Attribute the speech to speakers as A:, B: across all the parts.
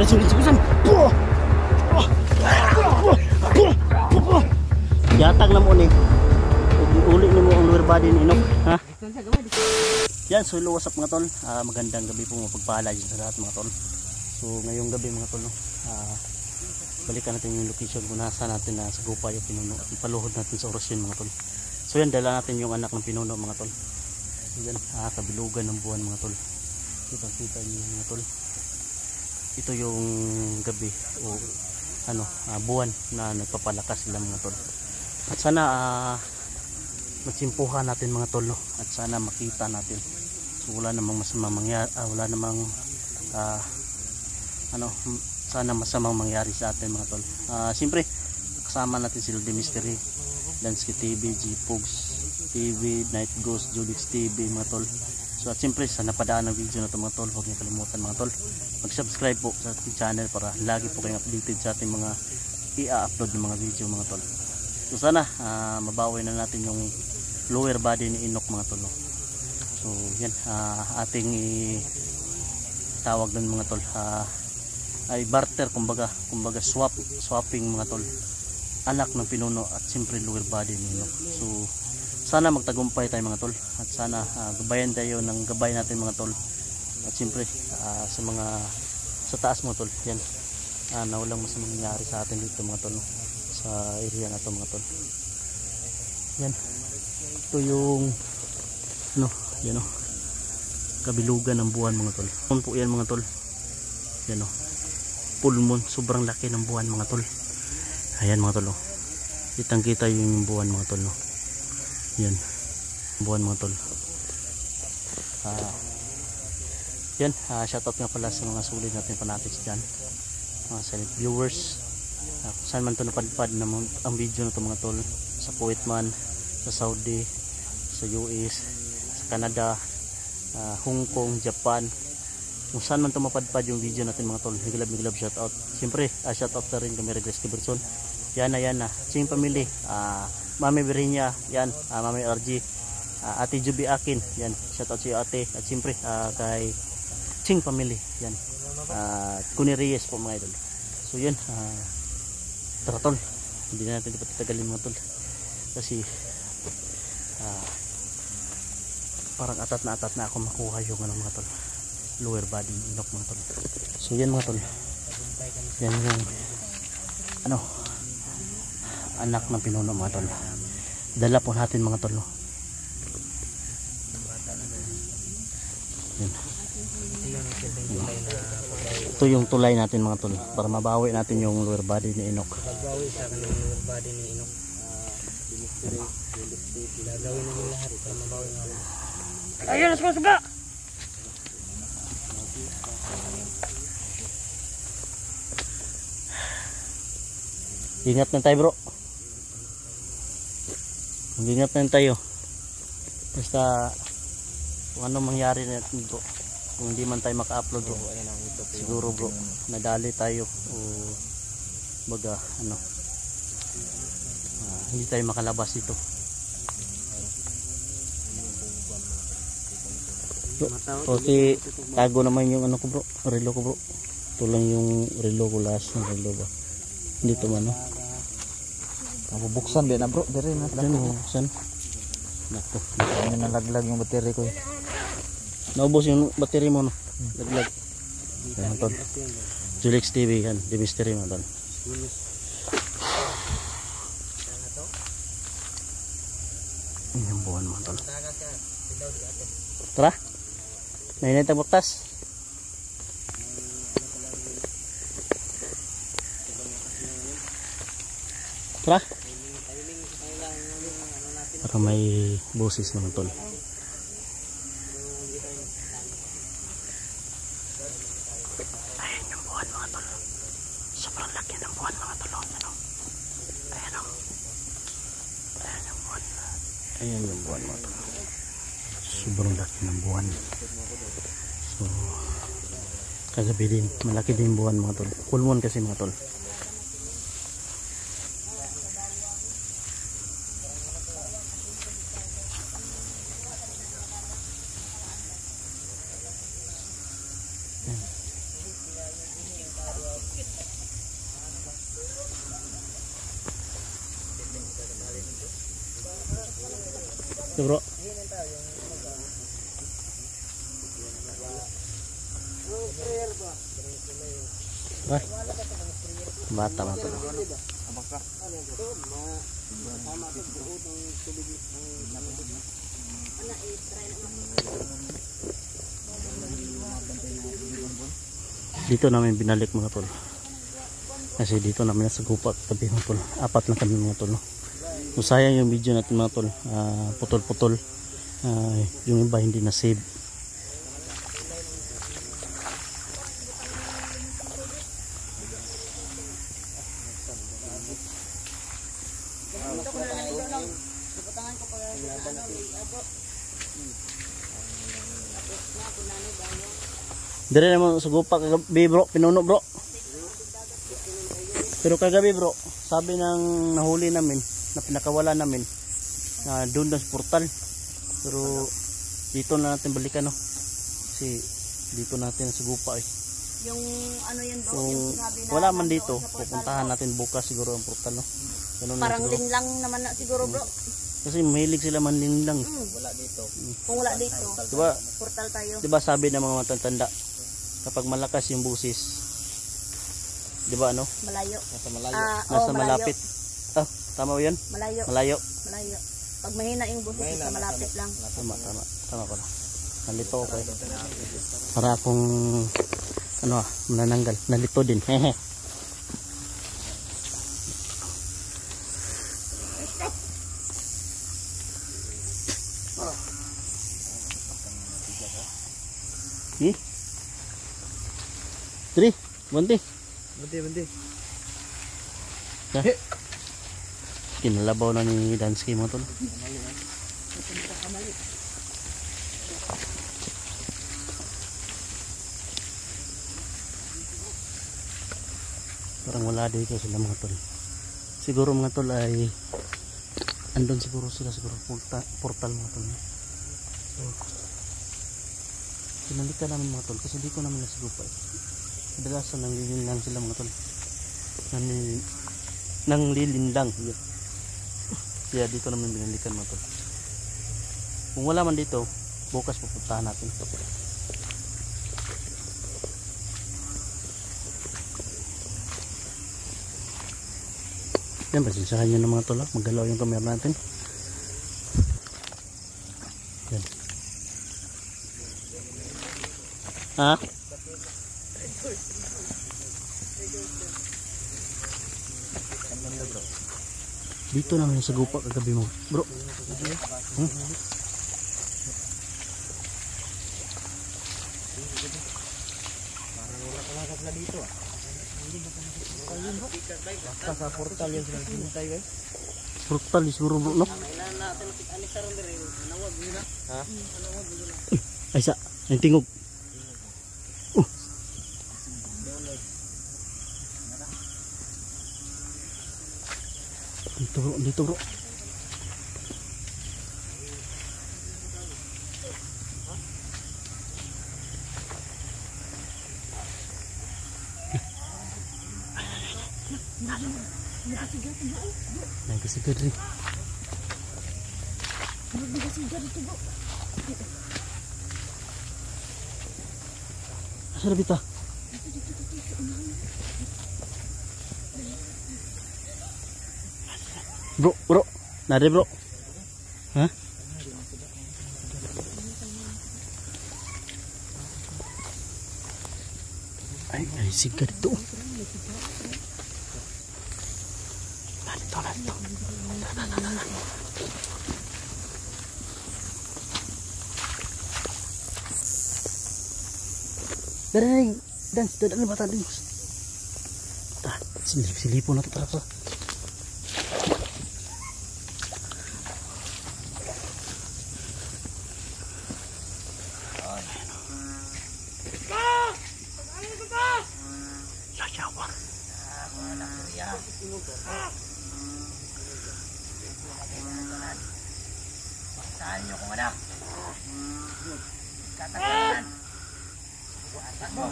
A: Sulit-sulitan. Yatag na mo ni. Uli ni mo ang lower body ni Inok. Ha? Yan, so hello, what's up mga tol. Magandang gabi po, mapagpala dyan sa lahat mga tol. So ngayong gabi mga tol, no? Balikan natin yung location kung nasa natin na sa Gupa yung pinuno at ipaluhod natin sa orasyon mga tol. So yan, dala natin yung anak ng pinuno mga tol. So yan, kabilugan ng buwan mga tol. Kita niyo mga tol. Ito yung gabi o ano, buwan na nagpapalakas sila mga tol. At sana magsimpuhan natin mga tol, no? At sana makita natin. So wala namang masamang mangyari, wala namang sana masamang mangyari sa atin mga tol. Siyempre kasama natin sila The Mystery, Dansky TV, G-Pogs TV, Night Ghost, Julix TV mga tol. So at siyempre sa napadaan ng video na ito mga tol, huwag niyo kalimutan mga tol, mag-subscribe po sa ating channel para lagi po kayong updated sa ating mga i-upload ng mga video mga tol. So sana mabawi na natin yung lower body ni Inok mga tol, no? So yan, ating tawag ng mga tol, ay barter, kumbaga swapping mga tol, anak ng pinuno at siyempre lower body ni Inok. So sana magtagumpay tayo mga tol, at sana gabayan tayo ng gabay natin mga tol, at siyempre sa taas mga tol, yan, na walang mas mangyayari sa atin dito mga tol, no? Sa area na to mga tol. Yan, ito yung ano, yan o, kabilugan ng buwan mga tol. Ano po yan mga tol, yan o, full moon, sobrang laki ng buwan mga tol. Ayan mga tol, kitang kita yung buwan mga tol, no? Yan, buwan mga tol. Yan, shoutout nga pala sa mga sulit natin fanatics dyan, mga silent viewers, kung saan man ito napadpad na ang video na ito mga tol, sa Kuwait man, sa Saudi, sa US, sa Canada, Hong Kong, Japan, kung saan man ito mapadpad yung video natin mga tol, miglab shoutout. Siyempre shoutout na rin kami Regres Kiberson, yan na Ching Family, Mami Berinya, yan, Mami RG, Ate Juby Akin, yan, shoutout sa iyo ate. At siyempre kay Ching Family, yan, Kuni Reyes po mga idol. So yun, tara tol, hindi na natin ipatatagalin mga tol, kasi parang atat na ako makuha yung ano mga tol, lower body Inok mga tol. So yan mga tol, yan yung ano, anak ng pinuno mga tol. Dala po natin mga tol, no? Yan. Ito yung tulay natin mga tol, para mabawi natin yung lower body ni Inok.
B: Mabawi sa akin yung lower body ni Inok. Gagawin namin lahat para mabawi namin. Ayun, suga!
A: Ingat na tayo bro, mag-ingat na tayo, basta kung ano mangyari natin bro, kung hindi man tayo maka-upload bro, siguro bro nadali tayo o baga ano, hindi tayo makalabas dito bro. Kasi tago naman yung ano ko bro, relo ko bro, ito lang yung relo ko, last ng relo ba dito man, no?
B: Mabubuksan din na bro, dire na.
A: Mabubuksan. Nako,
B: ano nalaglag yung battery ko.
A: Naubos yung battery mo, no? Laglag. Ayan tol, Julix TV yan, The Mystery mo tol. Yung buwan mo tol. Tara, nainit ang buktas. Tara, para may boses naman tol. Ayan yung buwan mga tol, sobrang laki ng buwan mga tol. Ayan o, ayan yung buwan, ayan yung buwan mga tol, sobrang laki ng buwan. So kagabi din malaki din buwan mga tol, full moon kasi mga tol. Ito bro. Ay. Bata mga tol. Dito namin binalik mga tol. Kasi dito namin nasagupa kagabi mga tol. 4 lang kami mga tol. No? So, sayang yung video natin mga tol. Putol-putol. Yung iba hindi na save. Dire naman sugupa kagabi bro, pinuno bro. Pero kagabi bro, sabi ng nahuli namin, na pinakawala namin, doon na sa portal. Pero dito na natin balikan no. Kasi dito natin sugupa eh.
C: Yung ano yan bro,
A: Kung
C: yung sinabi na
A: wala man dito,
C: sa portal,
A: pupuntahan natin bukas siguro ang portal no. Ganun na
C: parang
A: siguro.
C: linlang naman na siguro bro.
A: Kasi mahilig sila manlinlang.
B: Wala dito.
C: Kung wala dito,
A: Diba,
C: portal tayo.
A: diba sabi ng mga matatanda, kapag malakas yung busis, diba ano?
C: Malayo.
B: Nasa malayo.
A: Nasa
C: malayo.
A: malapit. Ah, tama ba yun?
C: Malayo.
A: Malayo.
C: Malayo. Pag mahina yung boses,
B: Mahina,
C: sa malapit lang.
A: Tama pala. Nalito ako eh. Para akong manananggal. Nalito din. Hehe. Eh? 3, 1,
B: Bunti.
A: kinalabaw na ni Dansky mo tol. Parang wala dito sila mga tol. Siguro mga tol ay andun siguro sila, siguro portal mga tol. So pinalitan namin mga tol kasi di ko namin nasigupa eh. Kadalasan nanglilin sila mga tol. Nanglilin lang. Kaya dito namin binalikan mga tol. Kung wala man dito, bukas pupuntahan natin. Yan, pasensyahan nyo ng mga tol. Maggalaw yung camera natin. Yan. Ha? Dito naman yung sagupa kagabi mo bro.
B: Basta sa portal yung sinagintay guys.
A: Portal siguro bro no?
B: Ha?
A: Ay sa, yung tingog. Dito bro. Nagkasigat rin. Asa na bita? Bro, nade bro. Ha? Ay, sigat dito. Narito. Dari, dan sudah ada bata ding. Tah, silipon na to para pa.
B: Saan nyo kung anak? Katagalan. Buatan mo.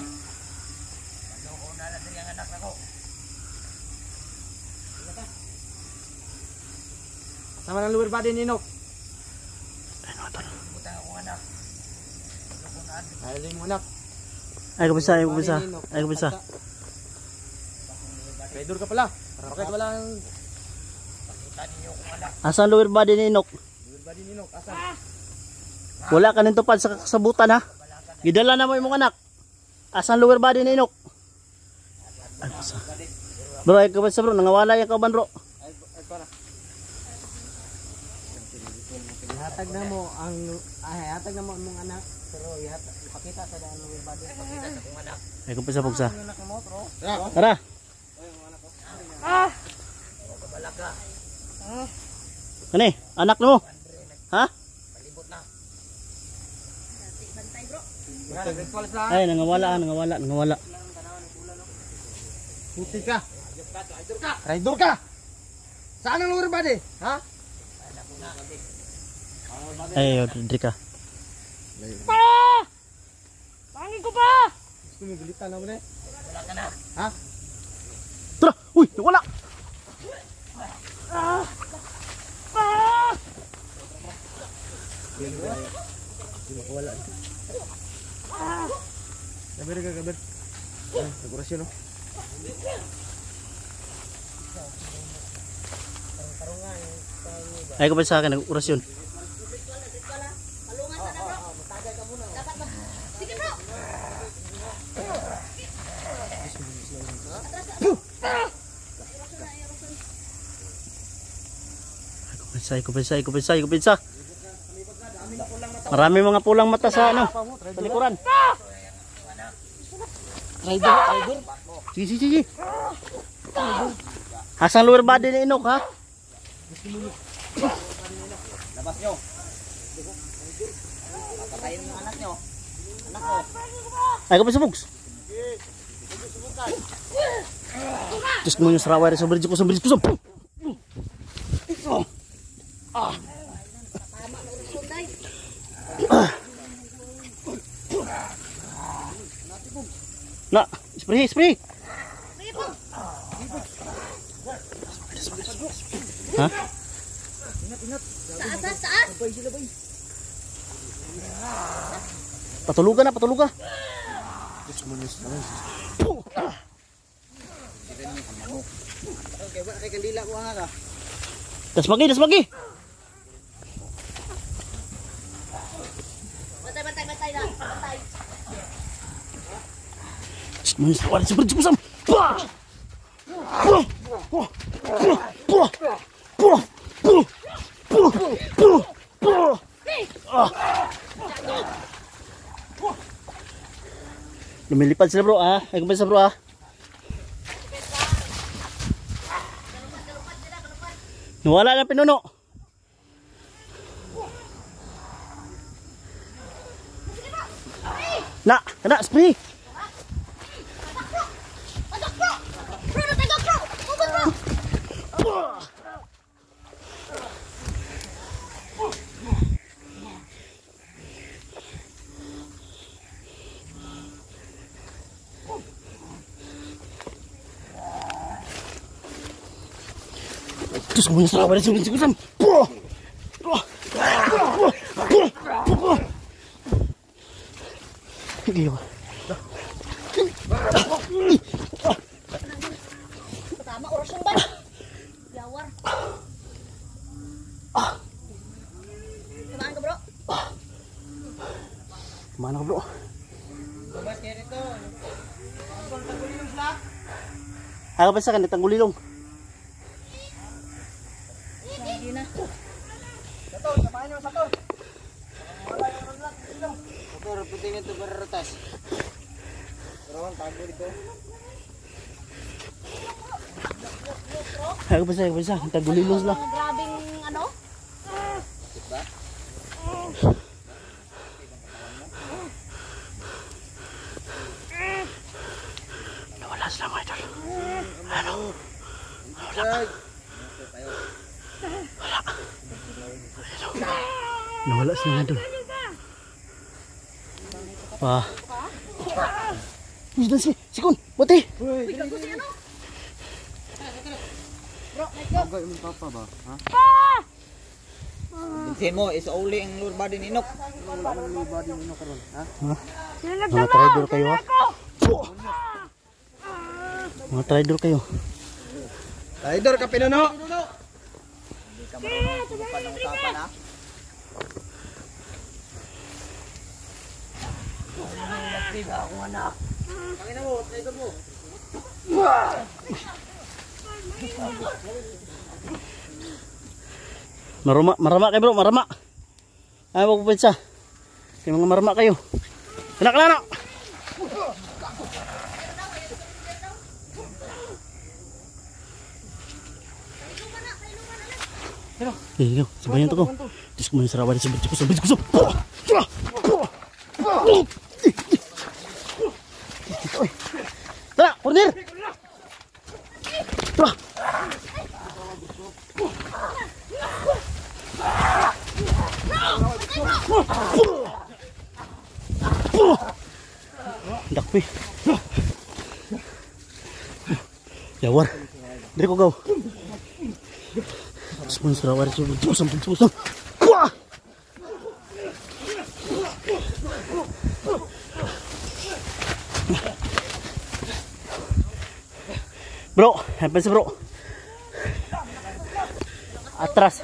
B: Maloko na lang din ang anak na ko. Sama ng lower body ni Nok. Aling mo anak.
A: Ay kabisa, ay kabisa. Ay kabisa.
B: Traidor ka pala. Bakit walang pakita ninyo kung anak?
A: Asan lower body ni Inok?
B: Lower body ni Inok, asan?
A: Wala ka nito pad sa kasabutan ha. Gidala na mo imong anak. Asan lower body ni Inok? Ay kabisa. Bro, ay kabisa bro, nangawala yung kauban bro.
B: Ay para. Ihatag na mo ang ihatag na mo ang mong anak. Pero ipakita sa daan lower body. Ipakita sa kong anak.
A: Ay kabisa bugsa.
B: Anak mo, bro.
A: Tara.
B: Balaga.
A: Kani, anak mo. Ha?
B: Palibot na.
C: Bantay bro.
A: Ay, nangawala.
B: Puti ka. Traidor ka. Saan ang lower body? Ha?
A: Ay, diri ka.
C: Pangin ko pa!
B: Gusto mo gilitan na mo na eh? Wala ka na. Ha?
A: Tara, uy, nawala.
B: Wala. Kabar ka, kabar. Dekorasyon, no?
A: Ay kabisa sa akin nag-orasyon.
C: Palungan ka na bro. Dapat ba? Sige bro.
A: Ay kabisa. Marami mga pulang mata sa ano, sa likuran. Traidor. Sige. Asan lower body ni Inok ha?
B: Labas nyo. Papatayin mo anak nyo. Anak ko.
A: Ay kabisa bugs. Diyos mo yung saraway sa bridge ko.
C: Tama na urusyon day.
A: Na, spray. Ha?
C: Taas.
A: Patuluga na.
B: Kay kandila ko nga ka.
A: Das magi.
C: Bantay na. Bantay.
A: May saraway sa bridge ko sam. Lumilipad sila bro ah. Ay kumpay sa bro ah. Nawala na pinuno. Kena spray.
C: Bro, natagak bro. Ubod bro.
A: Terus semuanya salah pada sini sikusan. Gila.
C: Pertama urusyon ba? Yawar. Kumaan ka bro?
A: Mana bro?
B: Labas kayo rito.
A: Ako pa sa kanila tanggulilong.
C: Lagi na.
B: Sator, samahan nyo, Sator. Wala yung runlock. Sator, puting ito baratas. Pero ang tago dito.
A: Ako pa sa tanggulilong sila.
C: Grabing ano?
B: Diba?
A: Nawala sila mga idol.
B: Ano?
A: Nawala sila mga idol. Wah. Uy, sikon, buti.
C: Bigla ko si ano? Bro, let's go.
B: Agay mo papa ba? Ha? Binsin mo, is uli ang lower body ni Inok. Lower body ni Inok karon, ha?
A: Mga trader kayo ha. Mga trader kayo.
B: Rider ka pinuno. Hindi ka marunong subukan ng usapan, ha? Nagtiba akong anak. Pangina mo, trader mo.
A: Marama kayo bro, marama. Ay, wag po pinsa. Kaya mga marama kayo. Kena. Ikaw, sabayan to ko. Diyos ko muna sarawan. Sabit ko. Tara, Corner! Tara! Dakpi. Yawar. Dari ko gaw. Sponsor awar susam. Wah. Bro, apa sih bro? Atras.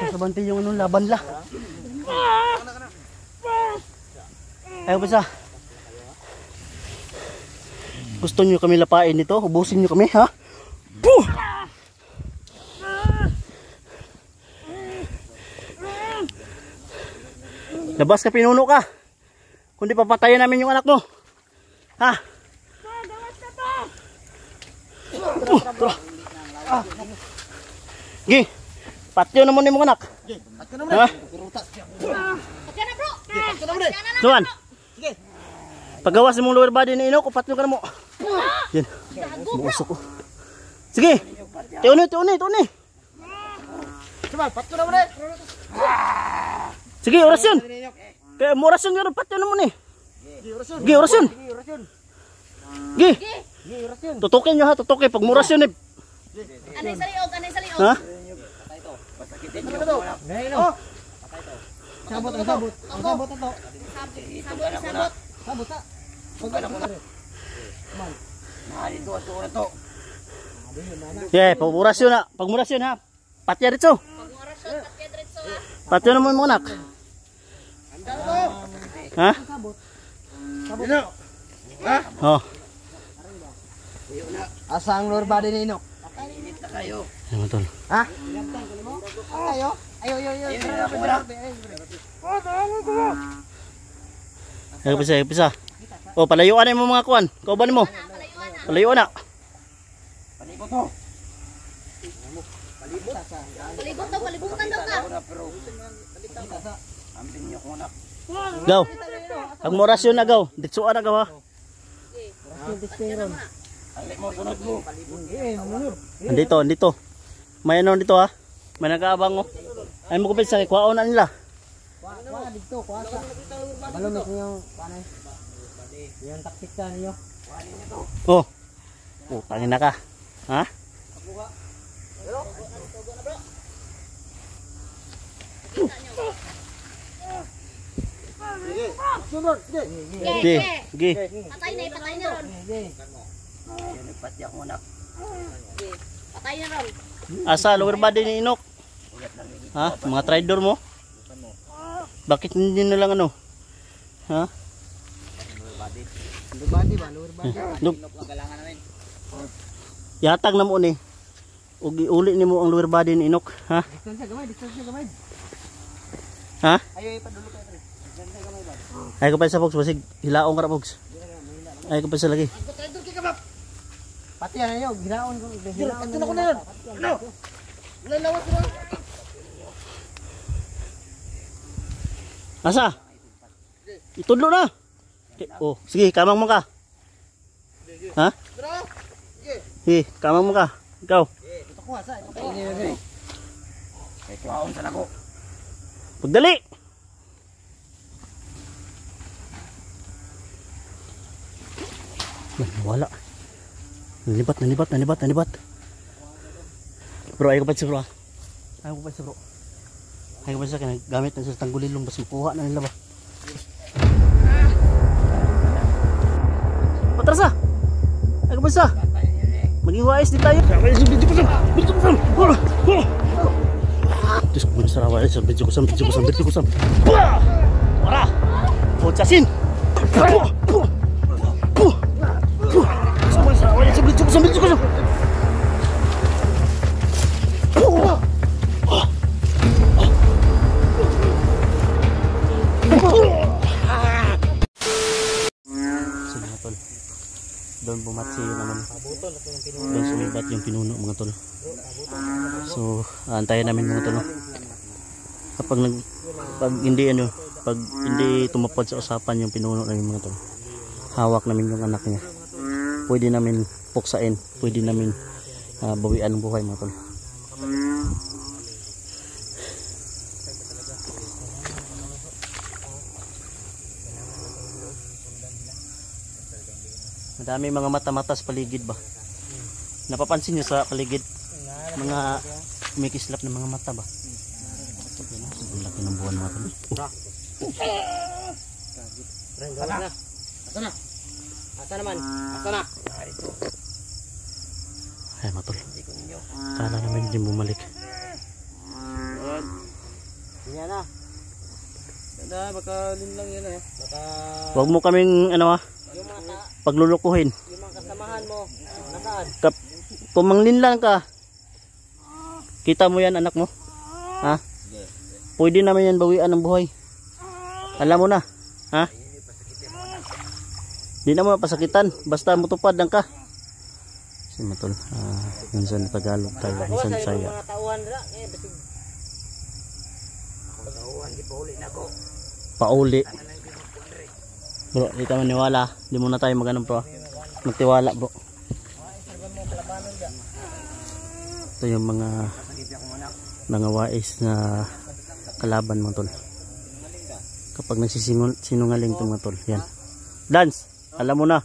A: Sabante yung anong laban la. Ayaw pa sa. Gusto nyo kami lapain nito? Ubusin nyo kami ha? Puh! Labas ka, pinuno ka. Kundi papatayan namin yung anak mo. Ha? Tara. Gi, patyo naman yung mga anak. Ha?
C: Patyan na bro.
A: Luan. Paggawas mong lower body ni Inok, patyo ka na mo. Yan. Buusok ko. Sige. Tiuni.
B: Coba, patyo na mo na.
A: Sige, orasyon. Kaya mo orasyon nga, patyo na mo ni. Gi, orasyon. Gi. Tutukin nyo ha, tutukin. Pag mo orasyon eh.
C: Anay sa liog.
A: Ha?
B: Sabot. Sabot ta.
A: Yeah, pag orasyon na. Pag mo orasyon ha. Patya dito.
C: Pag-orasyon, patyan diretso ha.
A: Patyo naman mo anak. Ha? Oh.
B: Asa ang lower body ni Inok?
A: Ayan mo tol.
B: Ha? Ayo.
A: Ayan pisa. Oh, palayuan na mo mga kuwan. Kauban mo. Palayuan na.
C: Palibutan daw ka.
A: Gaw. Pag mo orasyon na gaw. Ditsuan na gaw ha. Andito. May ano dito ha. May nag-aabang oh. Ay mo kupit sa kwaon na nila.
B: Kuha dito, kuha sa. Balumit niyo panay. Yung taktika niyo.
A: Oh. Oh, tangin na ka. Ha? Gi.
C: Patay na ron. Patay na ron.
A: Asa lower body ni Inok? Ha? Mga trader mo? Bakit hindi na lang ano? Ha?
B: Lower body ba? Lower body.
A: Yatag na mo ni. Ug iuli nimo ang lower body ni Inok, ha?
B: Distance gamay.
A: Ha?
B: Ayo ipadulo ka tre. Distance gamay ba?
A: Ay ko pa sa box basig hilaong ka ra box. Ay ko pa sa lagi.
B: Pati na niyo, giraon ko. Patyo na ko na yan. Ano? Lalawat ko.
A: Asa? Itudlo na. Oh, sige, kamang mo ka. Ha? Sige, kamang mo ka. Ikaw.
B: Ito ko asa. Kay kwaon sa nako.
A: Pagdali. Wala. Nalibat. Bro, ayaw ko pa siya bro. Ayaw ko pa siya bro. Ayaw ko pa siya kaya gamit na sa tanggulilong basta makuha na nila ba. Patras ah! Ayaw ko pa siya. Maging wais din tayo. Video ko sam! Diyos ko muna sa rawa. Video ko sam. Wala! Puchasin! Video ko sam! Doon bumatsi yung ano, doon sumibat yung pinuno mga tol. So antayin namin mga tol. Pag hindi tumapad sa usapan yung pinuno namin mga tol, hawak namin yung anak niya, pwede namin puksain, pwede namin bawian ng buhay mga tol. Madami mga mata-mata sa paligid ba? Napapansin nyo sa paligid? Mga kumikislap ng mga mata ba? Sobrang laki ng buwan mga tol.
B: Asa naman? Asa na?
A: Ay mga tol. Kala naman hindi bumalik.
B: Yan na. Baka lang yan eh. Baka
A: Huwag mo kaming ano
B: yung mga
A: paglulukuhin.
B: yung mga kasamahan mo. Nasaan?
A: Pumanglinlan ka. Kita mo yan anak mo? Ha? Pwede naman yan bawian ng buhay. Alam mo na. Ha? Di na mo pasakitan. Basta mutupad lang ka. Si matol. Minsan Tagalog tayo. Minsan Saya.
B: Mga tauhan ra. Basig. Tauhan, di pa uli na ko.
A: Pauli. Bro, di ka maniwala. Di muna tayo mag-anong bro. Magtiwala bro. Ito yung mga wais na kalaban mga tol. Kapag nagsisinungaling ito mga tol. Yan. Dance! Alam mo na.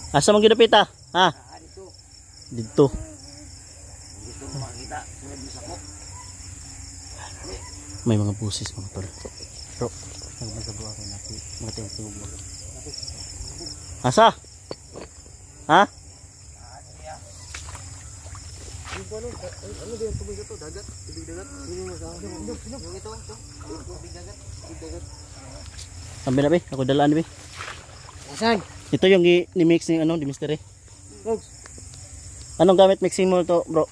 A: Asa mong ginapita? Ha? Dito. May mga busis mga tol. Bro, nagmagabuha ko natin. Mga tingog mo. Asa? Ha?
B: Ano din tubig ito? Dagat? Tubig dagat? Yung ito? Tubig dagat? Tubig dagat?
A: Ambil na be, ako dalaan be.
B: Asan?
A: Ito yung ni-mix ni ano, di mystery.
B: Folks.
A: Anong gamit mixing mo to, bro?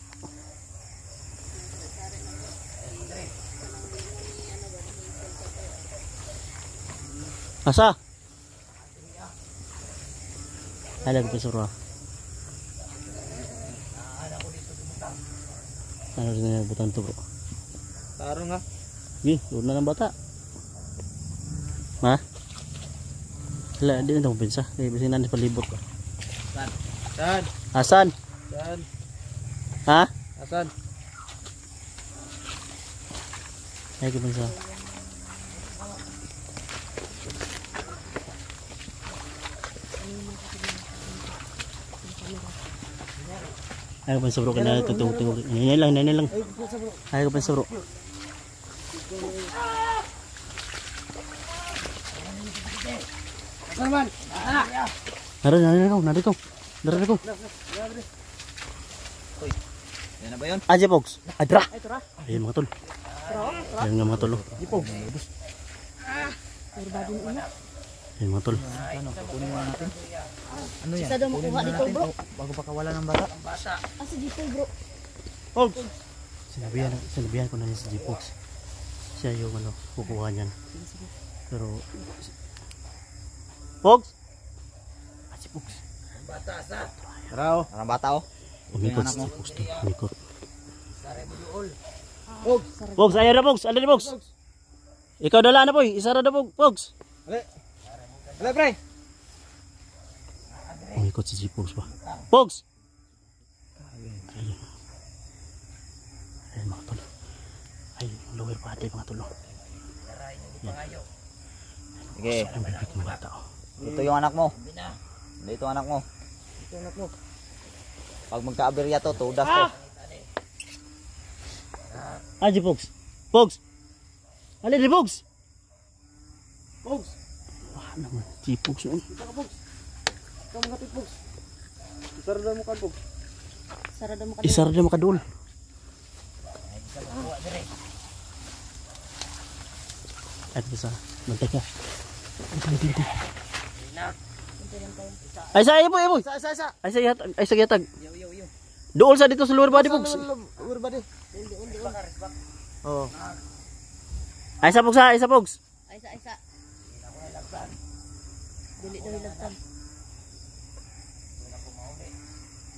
A: Asa? Alag pa sura. Ano rin na butang to bro?
B: Taro nga.
A: Gih, doon na ng bata. Ha? Wala, di na ito pinsa. Kaya bisin na palibot ka.
B: Saan?
A: Asan?
B: Saan?
A: Ha?
B: Asan?
A: Ay, kaya pinsa. Ay, kaya pinsa bro. Kaya tutungog. Nanay lang. Ay, kaya pinsa bro.
B: Naman.
A: Narito.
B: Uy. Yan na ba yun?
A: Aja Pogs. Adra.
B: Ito ra.
A: Ayun mga tol. Ayun nga mga tol.
B: Ipog.
A: Ayun mga tol.
B: Ano? Kukunin mo natin. Ano yan?
C: Isa daw makuha dito bro.
B: Bago pa kawala ng bata.
C: Asa dito bro.
A: Pogs. Sinabihan ko na niya si Pogs. Siya yung ano, kukuha niyan. Pero Pogs. Si Pogs.
B: Tara o. Parang bata o.
A: Umikot si Pogs to. Umikot.
B: Pogs.
A: Pogs, ayaw na Pogs. Alin na Pogs. Ikaw dala na boy. Isa ra na Pogs.
B: Ale pre.
A: Umikot si Pogs ba. Pogs. Ayun mga tol. Ayun yung lower body mga tol.
B: Sige.
A: Ang bibig ng bata oh.
B: Ito yung anak mo. Dito anak mo. Ito anak mo. Pag magka-aberya to, tudas to.
A: Aji Pogs. Pogs. Alin ni Pogs?
B: Pogs!
A: Wah naman, si Pogs yun.
B: Kita ka, Pogs! Ikaw mga tit, Pogs! Isarada mo ka, Pogs!
C: Sarado mo ka.
A: Isar na makadul. Ay, bisa. Bantay ka. Ay, sa iyo po, iyo po.
B: Isa!
A: Ay, sa yatag.
B: Yo!
A: Dool sa dito sa lower body, Pogs.
B: Lower body. Oo.
A: Ay, sa Pogs, ha? Ay, sa Pogs.
C: Ay sa. Dili daw hilagtan.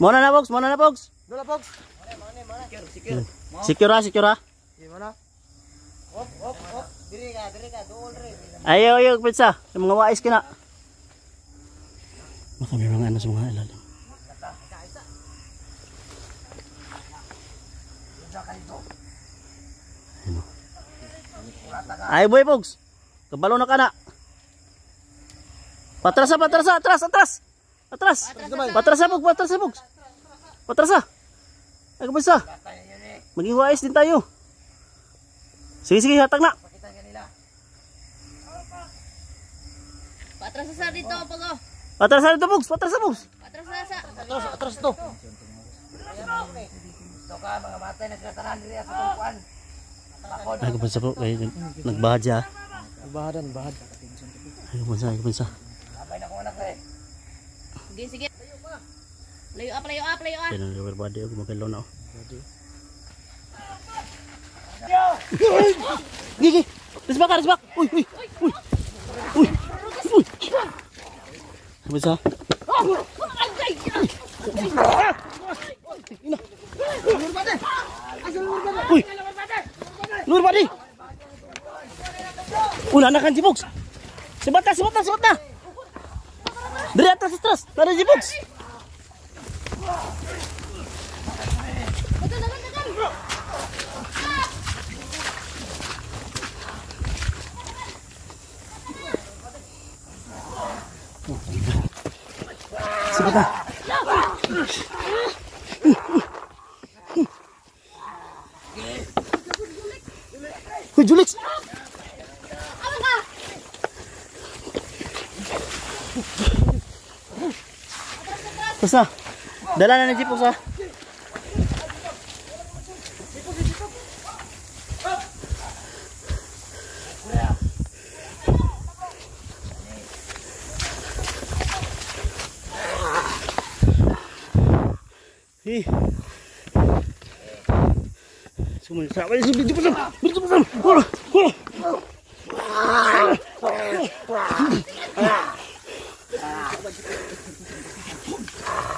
A: Muna na, Pogs. Muna na, Pogs.
B: Dola, Pogs! Secure.
A: Secure, ha? Secure, ha?
B: Gimana? Op! Diri ka, dool rin.
A: Ayaw, pizza. Yung mga wais kina. Baka may mga ano sa mga ilalim. Ano? Ay, boy, Pogs. Kabalo na ka na. Patras, atras. Pogs. Ay, kabisa. Maging wais din tayo. Sige, hatag na.
C: Patras sa dito pago.
A: Patras na ito, Pogs.
C: Patras sa.
B: Atras to.
A: Ay, kabisa po. Ay, nagbahad siya.
B: Bahadan.
A: Ay, kabisa.
C: Sige. Layo up.
A: Yan ang lower body. Gumagalaw na. Gigi! Resback! Uy! Kabisa. Uy! Lower body! Nanakan si Pogs! Sibat na! Dari atas! Dari si Pogs! Sibat na! Uy, Julix! Basta, dala na ng jeep sa. Sumunod sa akin, dito pa.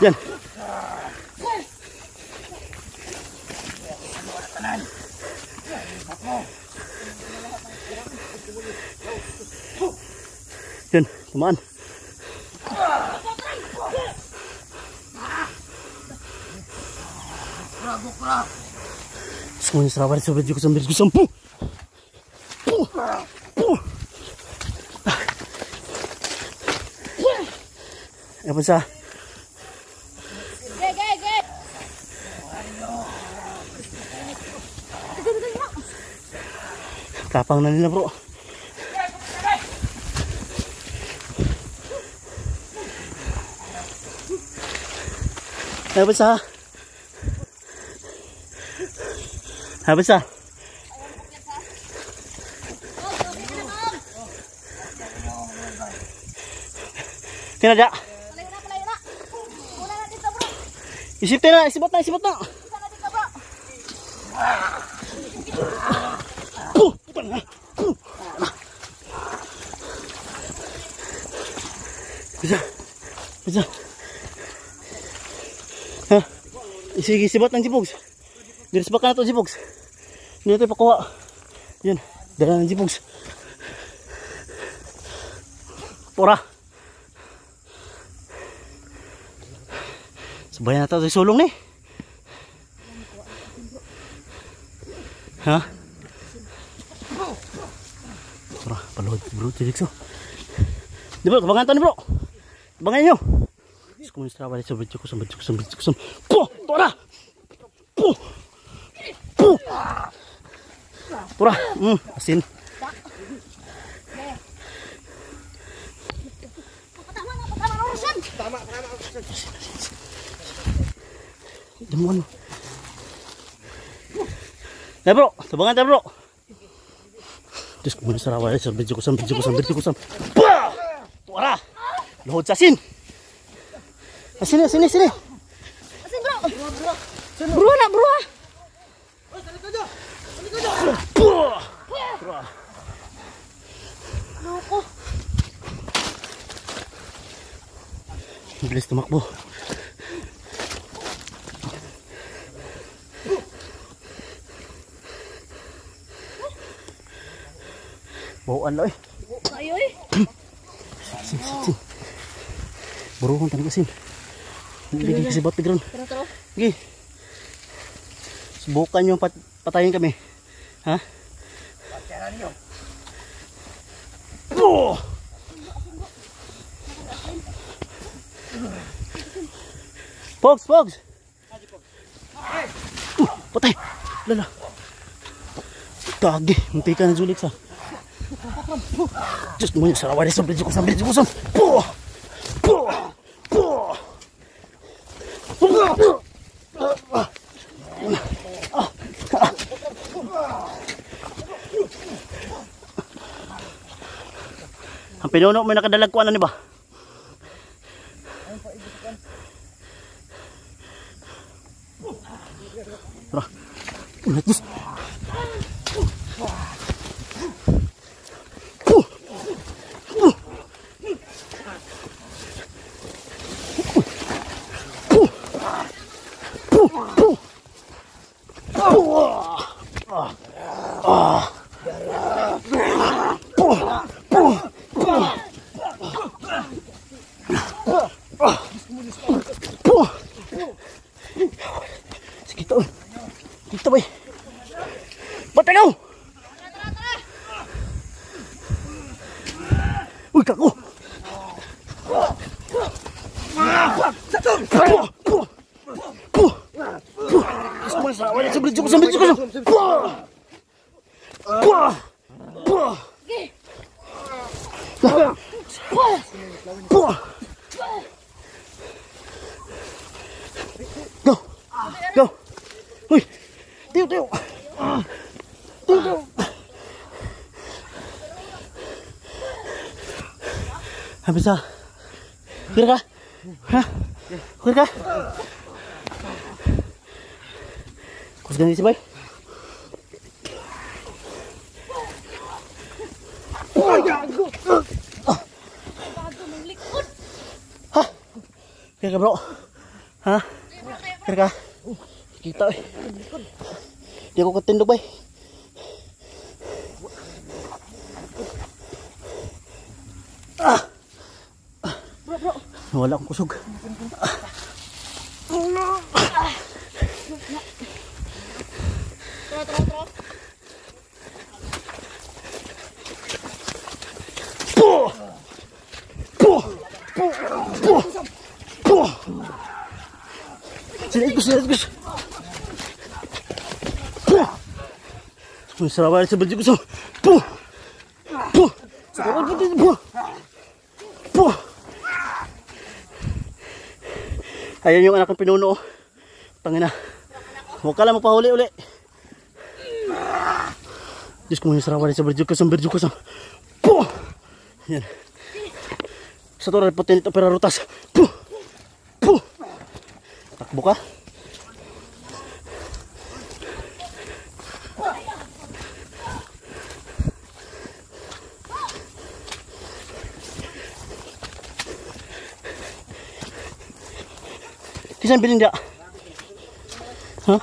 A: Yan. Yan, teman. Semuanya serabar sobat juga sambil kusampu. Apa sah? Tapang na nila, bro. Apa sah? Apa sah? Tinadya. Isipin na, isibot na. Bisa. Ha? Sige, sibot ng Pogs. Diresbak ka na ito, Pogs. Hindi ito ipakuha. Yan, dala ng Pogs. Pura. Sabayan na ito sa sulong ni. Ha? Pura, paluhod bro, tirik so. Di bro, tabangan ito ni bro. Tabangan nyo. Skumistra balik sa video ko sa. Po! Tora! Po! Po! Tora! Asin.
B: Tama.
A: Demuan mo. Ya bro, tubangan tayo bro. Diyos ko muna sa rawa sa video ko sa. Pah! Tora! Luhod sa asin. Sini.
C: Asin bro. Bro na bro.
A: Pah!
C: Loko.
A: Bilis tumakbo. Bawaan lo eh.
C: Ayo eh.
A: Sin. Buruhon tani kasin. Hindi kasi bot background.
C: Tara.
A: Sige. Subukan yung patayin kami. Ha?
B: Pagkaran nyo.
A: Oh! Pogs! Patay! Lala! Kagi! Munti ka na Julik sa. Diyos mo yung sarawari sa bridge ko. Puh! Ang pinuno may nakadalag ko ano ni ba? Tara. Unatus. Kita boy. Batay kau. Uy, kako. Semua salah. Wajah sebelum cukup. Go. Uy. Tiup. Habis ah. Kira kah? Hah? Kira kah? Kus ganti si boy. Hah? Kira kah bro? Hah? Kira kah? Kita eh. Di ako katindog bay.
C: Bro.
A: Wala akong kusog.
C: Tara.
A: Sini Gus. Sarawari sa baju ko. Ayan yung anak ng pinuno. Tangina. Huwag ka lang magpahuli uli. Diyos ko yung sarawari sa baju ko. Yan. Sa to repotin ito pera rutas. Takbo ka. Kisan bilin dia? Hah?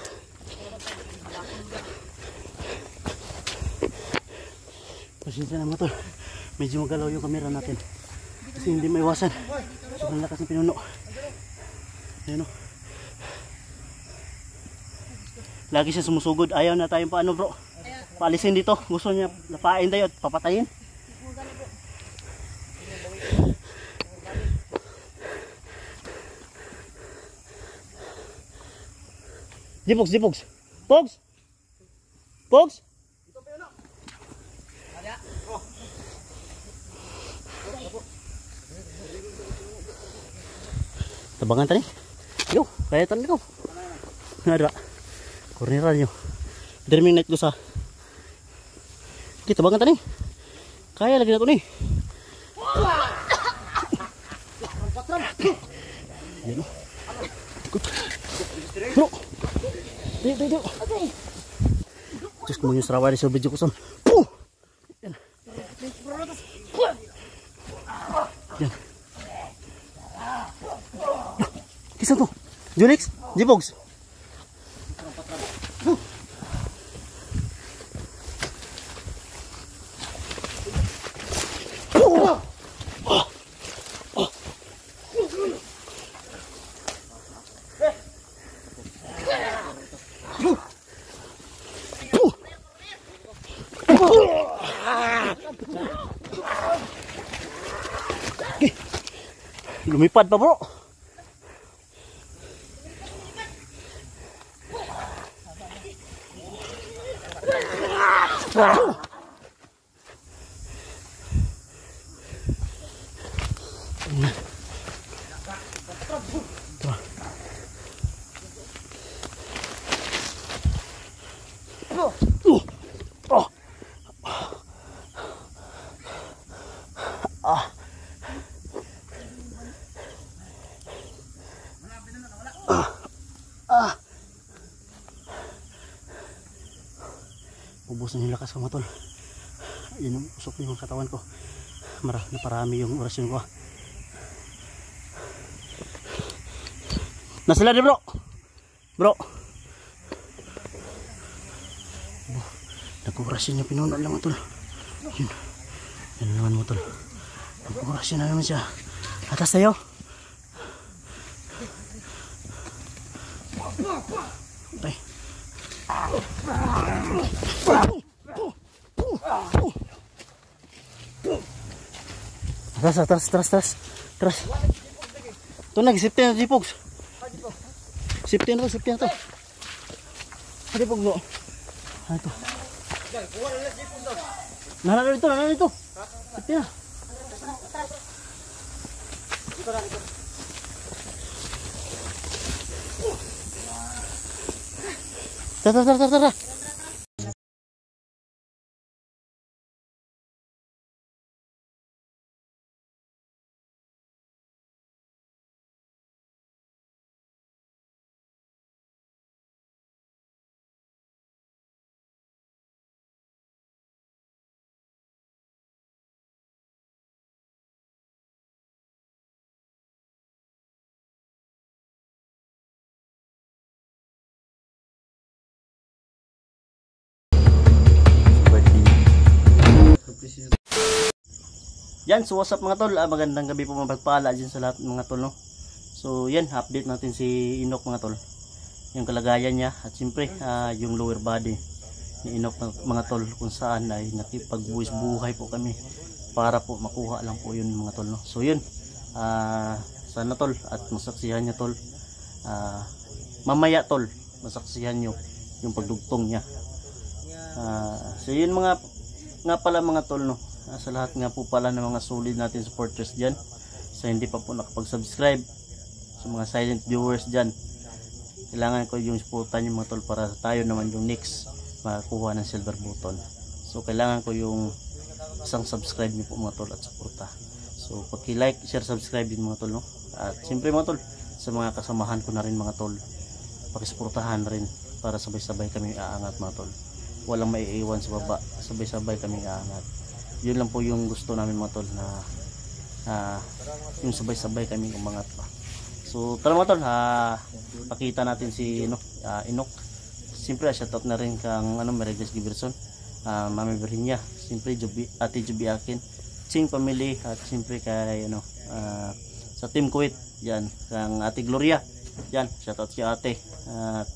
A: Pasensya na mga tol. Medyo magalaw yung kamera natin. Kasi hindi maiwasan. Sobrang lakas ng pinuno. Ayan o. Lagi siya sumusugod. Ayaw na tayong paano bro. Paalisin dito. Gusto niya lapain tayo at papatayin. Jipogs, Jipogs. Pogs. Pogs. Tabangan tadi. Yo, kaya tadi ko. Ada. Kornera nyo. Derming naik dosa. Kita tabangan tadi. Kaya lagi na to nih. Yan. Bro. Dito. Terus kemudian serawai di sebelah jukusan. Yan. Yan. Kisah tuh. Junix, Jipogs. Lumipad pa bro. Ubos na yung lakas ko mga tol. Yan ang usok yung katawan ko. Naparami yung orasyon ko. Nasila din bro. Bro. Nag-orasyon yung pinuno lang mga tol. Yun. Yan naman mga tol. Nag-orasyon na naman siya. Atas tayo. Okay. Teras. Ito nag-safety na Jipogs. Safety na to. Ada po bro. Ito. Nana dito. Safety na. Tara. Yan, so what's up mga tol, magandang gabi po mapagpala dyan sa lahat mga tol, no? So yan, update natin si Inok mga tol, yung kalagayan niya at siyempre yung lower body ni Inok mga tol, kung saan ay nakipagbuwis buhay po kami para po makuha lang po yun mga tol, no? So yun, sana tol at masaksihan nyo tol, mamaya tol masaksihan nyo yung pagdugtong niya. So yun nga pala mga tol, no? Sa lahat nga po pala ng mga solid natin supporters dyan, sa hindi pa po nakapag-subscribe, sa mga silent viewers dyan, kailangan ko yung supportan yung mga tol para tayo naman yung next makakuha ng silver button. So kailangan ko yung isang subscribe niyo po mga tol at suporta. So paki-like, share, subscribe din mga tol, no? At siyempre mga tol, sa mga kasamahan ko na rin mga tol, pakisuportahan rin para sabay-sabay kami aangat mga tol. Walang maiiwan sa baba, sabay-sabay kami aangat. Yun lang po yung gusto namin mga tol, na yung sabay-sabay kami umangat pa. So tara mga tol, pakita natin si Inok. Siyempre shoutout na rin kang Meregas Giberson, Mami Virginia, siyempre Ate Juby Akin, Ching Family, at siyempre kay sa Team Kuwait yan, kang Ate Gloria yan, shoutout si ate, at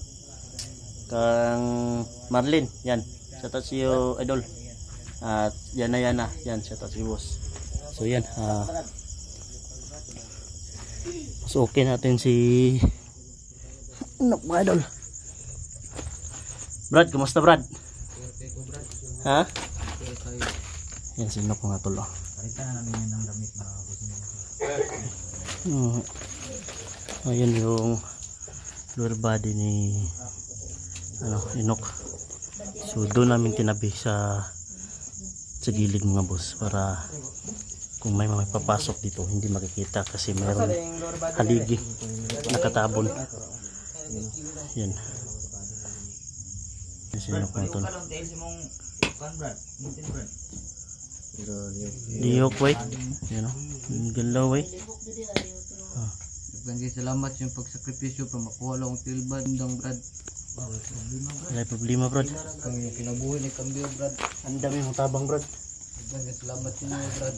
A: kang Marlene yan, shoutout si Idol. At yan shoutout si boss. So yan, so okay natin si Inok mga idol. Brad, kumusta Brad?
B: Perfect ko Brad.
A: Ha?
B: Okay kayo.
A: Yan si Inok mga tol.
B: Palitan na namin yan ng damit na gusto niyo.
A: Ayun yung lower body ni Inok. So doon namin tinabi sa gilid mga boss para kung may mga papasok dito hindi makikita kasi mayroong haligi nakatabon. Yan. Yan si Inok mga tol. Diyok way. Yan o. Galaw way.
B: Nagbanggay salamat yung pagsakripisyo para makuha lang ang tilbad ng Brad.
A: Wala problema Brad.
B: Ang yung kinabuhi ni Cambio Brad.
A: Ang dami mong tabang Brad.
B: Nagbanggay salamat ninyo Brad.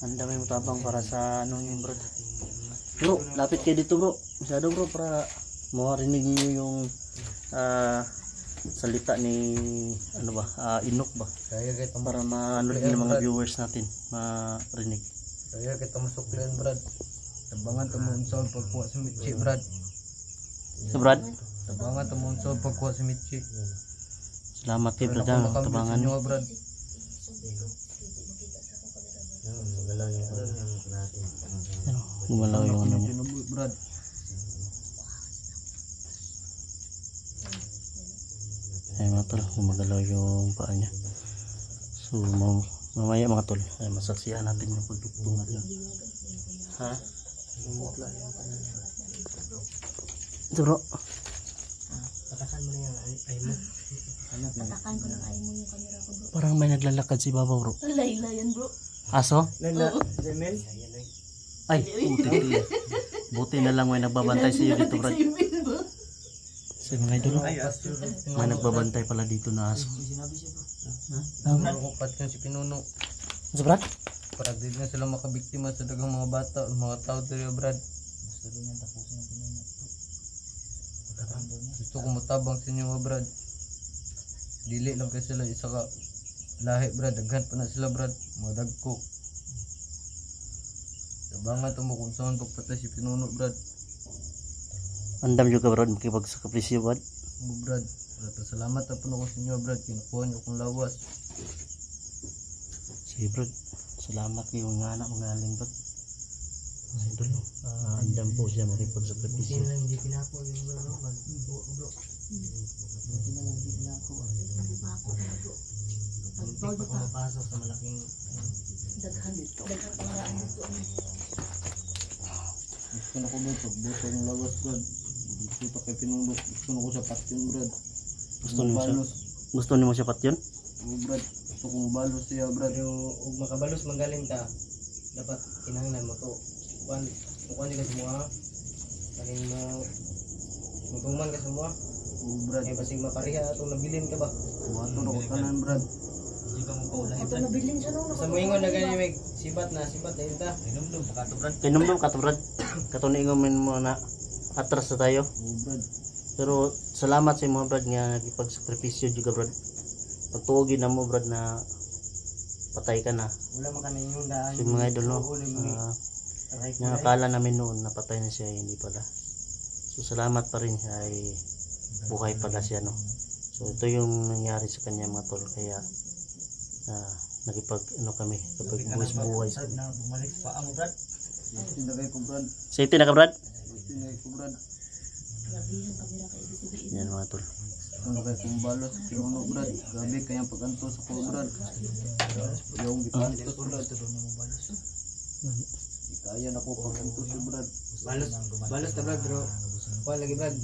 A: Ang dami mong tabang para sa yung Brad. Bro, lapit kayo dito bro. Masyado bro para marinig niyo yung salita ni Inok ba
B: Kaya kita
A: para maano din ng mga viewers natin marinig.
B: Kaya kita masuklian Brad. Tabangan tumunsol pagkuha sa Michi Brad.
A: So Brad,
B: Tabangan tumunsol pagkuha sa Michi.
A: salamat kay Brad ang tabangan niyo.
B: Brad.
A: Gumalaw yung ano niya.
B: Tinubuhi Brad.
A: Ay mga tol, gumagalaw yung paa niya. So mamaya mga tol, ay masaksihan natin yung pagdugtong natin. Ha? Ito bro.
B: Patakan mo na yung ay mo.
C: Patakan ko ng ay mo yung camera ko bro.
A: Parang may naglalakad si Baba bro.
C: Layla yan bro.
A: Aso?
B: Lala, Zemel.
A: Ay, buti na lang may nagbabantay sa iyo dito Brad. Sa mga idol, may nagbabantay pala dito na aso.
B: Nakukupat yun si Pinuno.
A: Sa Brad?
B: Para di na sila makabiktima sa dagang mga bata o mga tao dito Brad. Gusto ko matabang sa inyo mga Brad. Dili lang kayo sila isa ka lahi Brad. Daghan pa na sila Brad. Mga dagko. Tabangan mo kung saan pagpatay si Pinuno Brad.
A: Andam juga Brad, makipagsakripisyo Brad.
B: Mo Brad. Salamat na po na ko sa inyo Brad. Kinukuha niyo akong lawas.
A: Sige Brad, salamat kayo mga anak mga aling Brad. Mga idol, andam po siya makipagsakripisyo.
B: Hindi pinako yung bro. Buti na lang hindi pinako. Pag ako mapasok sa malaking
C: Daghan pangaraan dito.
B: gusto na ko Brad. Pagbuto ng lawas Brad. Gusto kay Pinuno. Gusto na ko sa patyon Brad.
A: Gusto niyo mo siya patyon?
B: Oo Brad. Gusto kong balos siya Brad. Pero kung makabalos manggaling ta, dapat kinahanglan mo to. Kukuha niyo ka semua. Kanin mo magtuman ka semua. Oo Brad. Eh basig mapariha atong nabilin ka ba? Kuha to na ko tanan Brad. Hindi ka mo kaulahin
C: Ito
B: Brad.
C: nabilin siya nung
B: Sa moingon na ganyan may sibat na ita. Inumdum pa ka to Brad.
A: Kinumdum ka to Brad. Katuniingon mo na atras na tayo.
B: Oo Brad.
A: Pero salamat sa mga Brad nga nagipagsakripisyo juga Brad. Pagtuogin na mo Brad na patay ka na.
B: Wala man kami yung daan.
A: Sa mga idol no. Nga akala namin noon napatay na siya, hindi pala. So salamat pa rin siya ay buhay pala siya no. So ito yung nangyari sa kanya mga tol kaya nagipag kami kapag buhay sa kanya.
B: Bumalik pa ang Brad. Tinagay ko Brad.
A: Safety na ka Brad?
B: Tinagay ko Brad.
C: grabe yung camera ka ibig sabihin.
A: Yan mga tol.
B: Tinagay kong balos. Pinuno Brad. Grabe kayang pag-anto sa ko Brad. Yung gipanto ko Brad. Kaya na ko pag-anto sa Brad. Balos ta Brad bro. Kuha lagi Brad.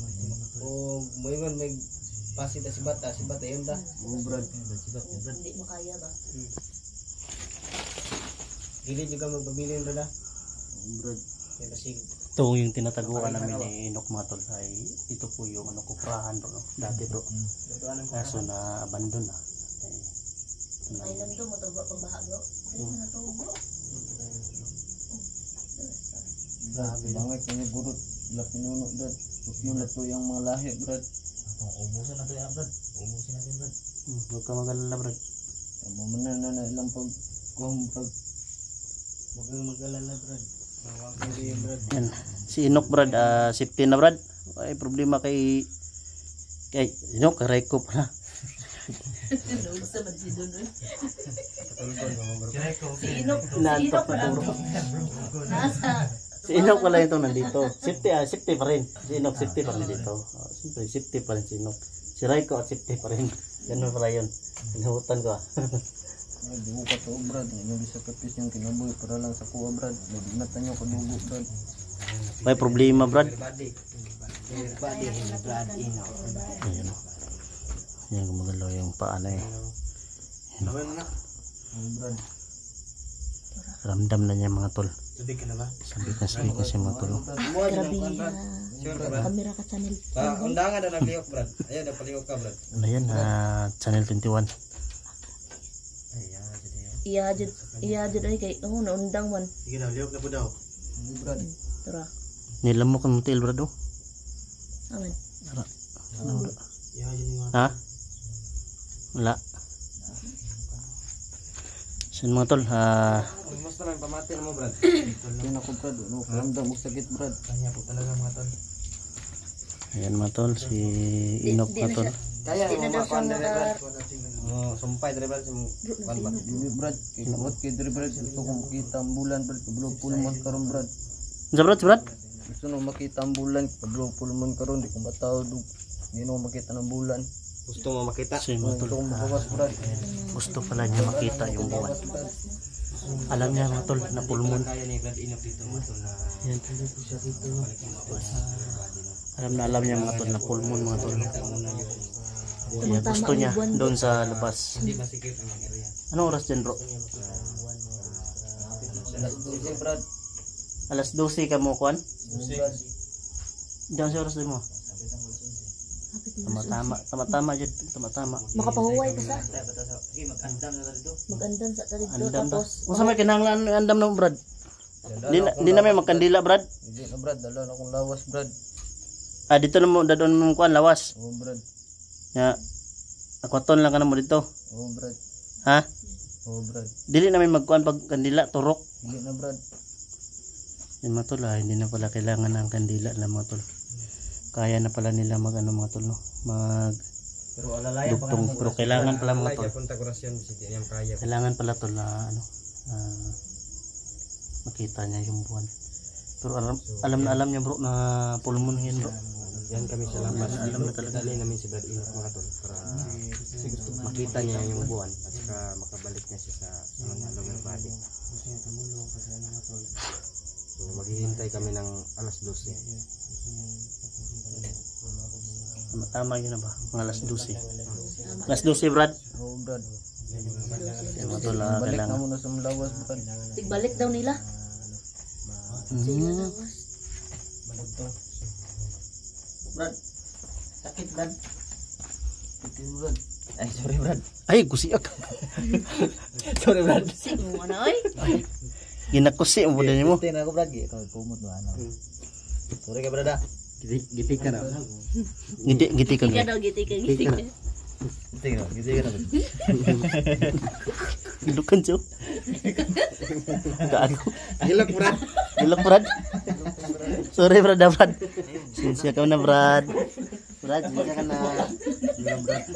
B: O moingon may pasit si bata yun da. Oo Brad.
C: Hindi makaya ba?
B: Dili juga magpabilin Brad. Oo Brad. Kaya kasi
A: Ito yung tinataguan namin ni Inok mga tol ay ito po yung kuprahan bro no? Dati bro. Kaso na abandon na.
C: Ay lang to mo to bro pagbaha bro. Ay na to bro.
B: grabe banget kanya gurut la Pinuno Brad. Yun na to yung mga lahi Brad. Ubusin natin yan Brad. Ubusin natin Brad.
A: Huwag ka mag-alala Brad.
B: Mamunan na ilang pag kuhang Brad. Huwag kang mag-alala Brad. Mawag yan Brad.
A: Yan. Si Inok Brad, safety na Brad. Ay problema kay Kay, karay ko pala.
C: Nungsa man si Doon. Si
B: Inok.
A: Nantok na puro.
C: Nasa.
A: Si Inok pala ito nandito. Safety pa rin. Si Inok safety pa rin dito. Siyempre, safety pa rin si Inok. Si Raiko at safety pa rin. Ganun pala yun. Hinahutan ko
B: Di ko to brad, yung sakapis yung kinabuhi para lang sa kuha brad. Nagimatan yung kadugo brad.
A: May problema, Brad.
B: Badi brad ino.
A: Ayan o. Ayan, gumagalaw yung paa na eh.
B: Brad.
A: Ramdam na niya mga tol.
B: Sabi ka na ba?
A: Sabik na siya mga tol.
C: Grabe kamera ka channel.
B: Undangan na naglihok brad. Ayan, napalihok ka brad.
A: Ano yan? Channel 21.
C: Iya jud ay kay naundang man.
B: Sige na, lihok na po daw. Brad.
C: Tara.
A: Nilamok ang tail, Brad o.
C: Aman.
A: Ha? Wala. Saan mga tol?
B: Almost na lang pamati na mo brad. Yan ako brad, no, karamdam mo sakit brad. Kanya po talaga mga tol.
A: Ayan mga tol, si Inok mga tol.
B: Kaya
C: Di na daw siya maka...
B: Oh, sumpay dre brad sim ban brad. Kibot kay dre brad, gusto ko makita ang bulan brad, kablo pulmon karon brad.
A: Sa Brad, Brad?
B: Gusto no makita ang bulan, kablo pulmon karon, di ko bataw dug. Hindi no makita ng bulan. Gusto mo makita?
A: So yung mga
B: Gusto
A: tol,
B: ko makawas brad.
A: gusto pala niya makita yung buwan. Alam niya mga tol, na pulmon.
B: Kaya ni brad inok dito mga tol na.
A: Yan. Alam niya mga tol, na pulmon mga tol. Kaya gusto niya doon sa labas.
B: Hindi masikip ang area.
A: Anong oras dyan, bro?
B: Alas 12 brad.
A: Alas 12 ka mo, Kwan? Diyan sa oras din mo. Tama-tama dyan. Tama-tama.
C: Makapahuway ka sa.
B: Mag-andam na dito.
C: Mag-andam sa dito
A: Andam na.
C: tapos.
A: Kung sa may kinahanglan ng andam na, Brad? Di na may magkandila, Brad?
B: Hindi na brad, dala na akong lawas brad.
A: Dito na mo, dadon mo Kwan, lawas.
B: Oo brad.
A: Ya. Akwaton lang ka na mo dito.
B: Oo brad.
A: Ha?
B: Oo brad.
A: Dili na may magkuan pag kandila, turok.
B: Hindi na brad.
A: Yung mga tol, hindi na pala kailangan ng kandila na mga tol. Kaya na pala nila mag ano mga tol, no? Mag
B: Pero alalaya
A: dugtong, pero kailangan pala mga tol.
B: punta kurasyon sige yang kaya.
A: Kailangan pala tol na ano, makita niya yung buwan. Pero alam niya bro na pulmon yun bro.
B: Yan kami sa labas.
A: Alam na talaga.
B: Dali namin si Brad Inok mga tol para makita niya yung buwan at saka makabalik niya siya sa lower body. So maghihintay kami ng alas 12.
A: Tama yun na ba? Mga alas 12. Alas 12 Brad.
B: Oo Brad.
A: Yung mga tol,
B: Balik na
A: kailangan.
B: muna sa lawas Brad.
C: Tigbalik daw nila.
A: Mm.
B: Brad. Sakit Brad. Sakit Brad. Ay sorry Brad.
A: Ay, kusiak.
B: Sorry Brad.
C: Sino mo na oy?
A: Ginakusi ang bulan mo.
B: Tingnan ako Brad. Ikaw pumot mo ano. Sorry ka Brad. Gitik ka na.
A: Giti ka
C: Giti ka
A: nga.
C: daw, giti ka, giti ka.
B: Gitik ka na.
A: Gilukan siya. Gaano.
B: Hilak Brad.
A: Gilak Brad. Sorry Brad, Brad. Sinsya ka na Brad. Brad, sinsya ka na.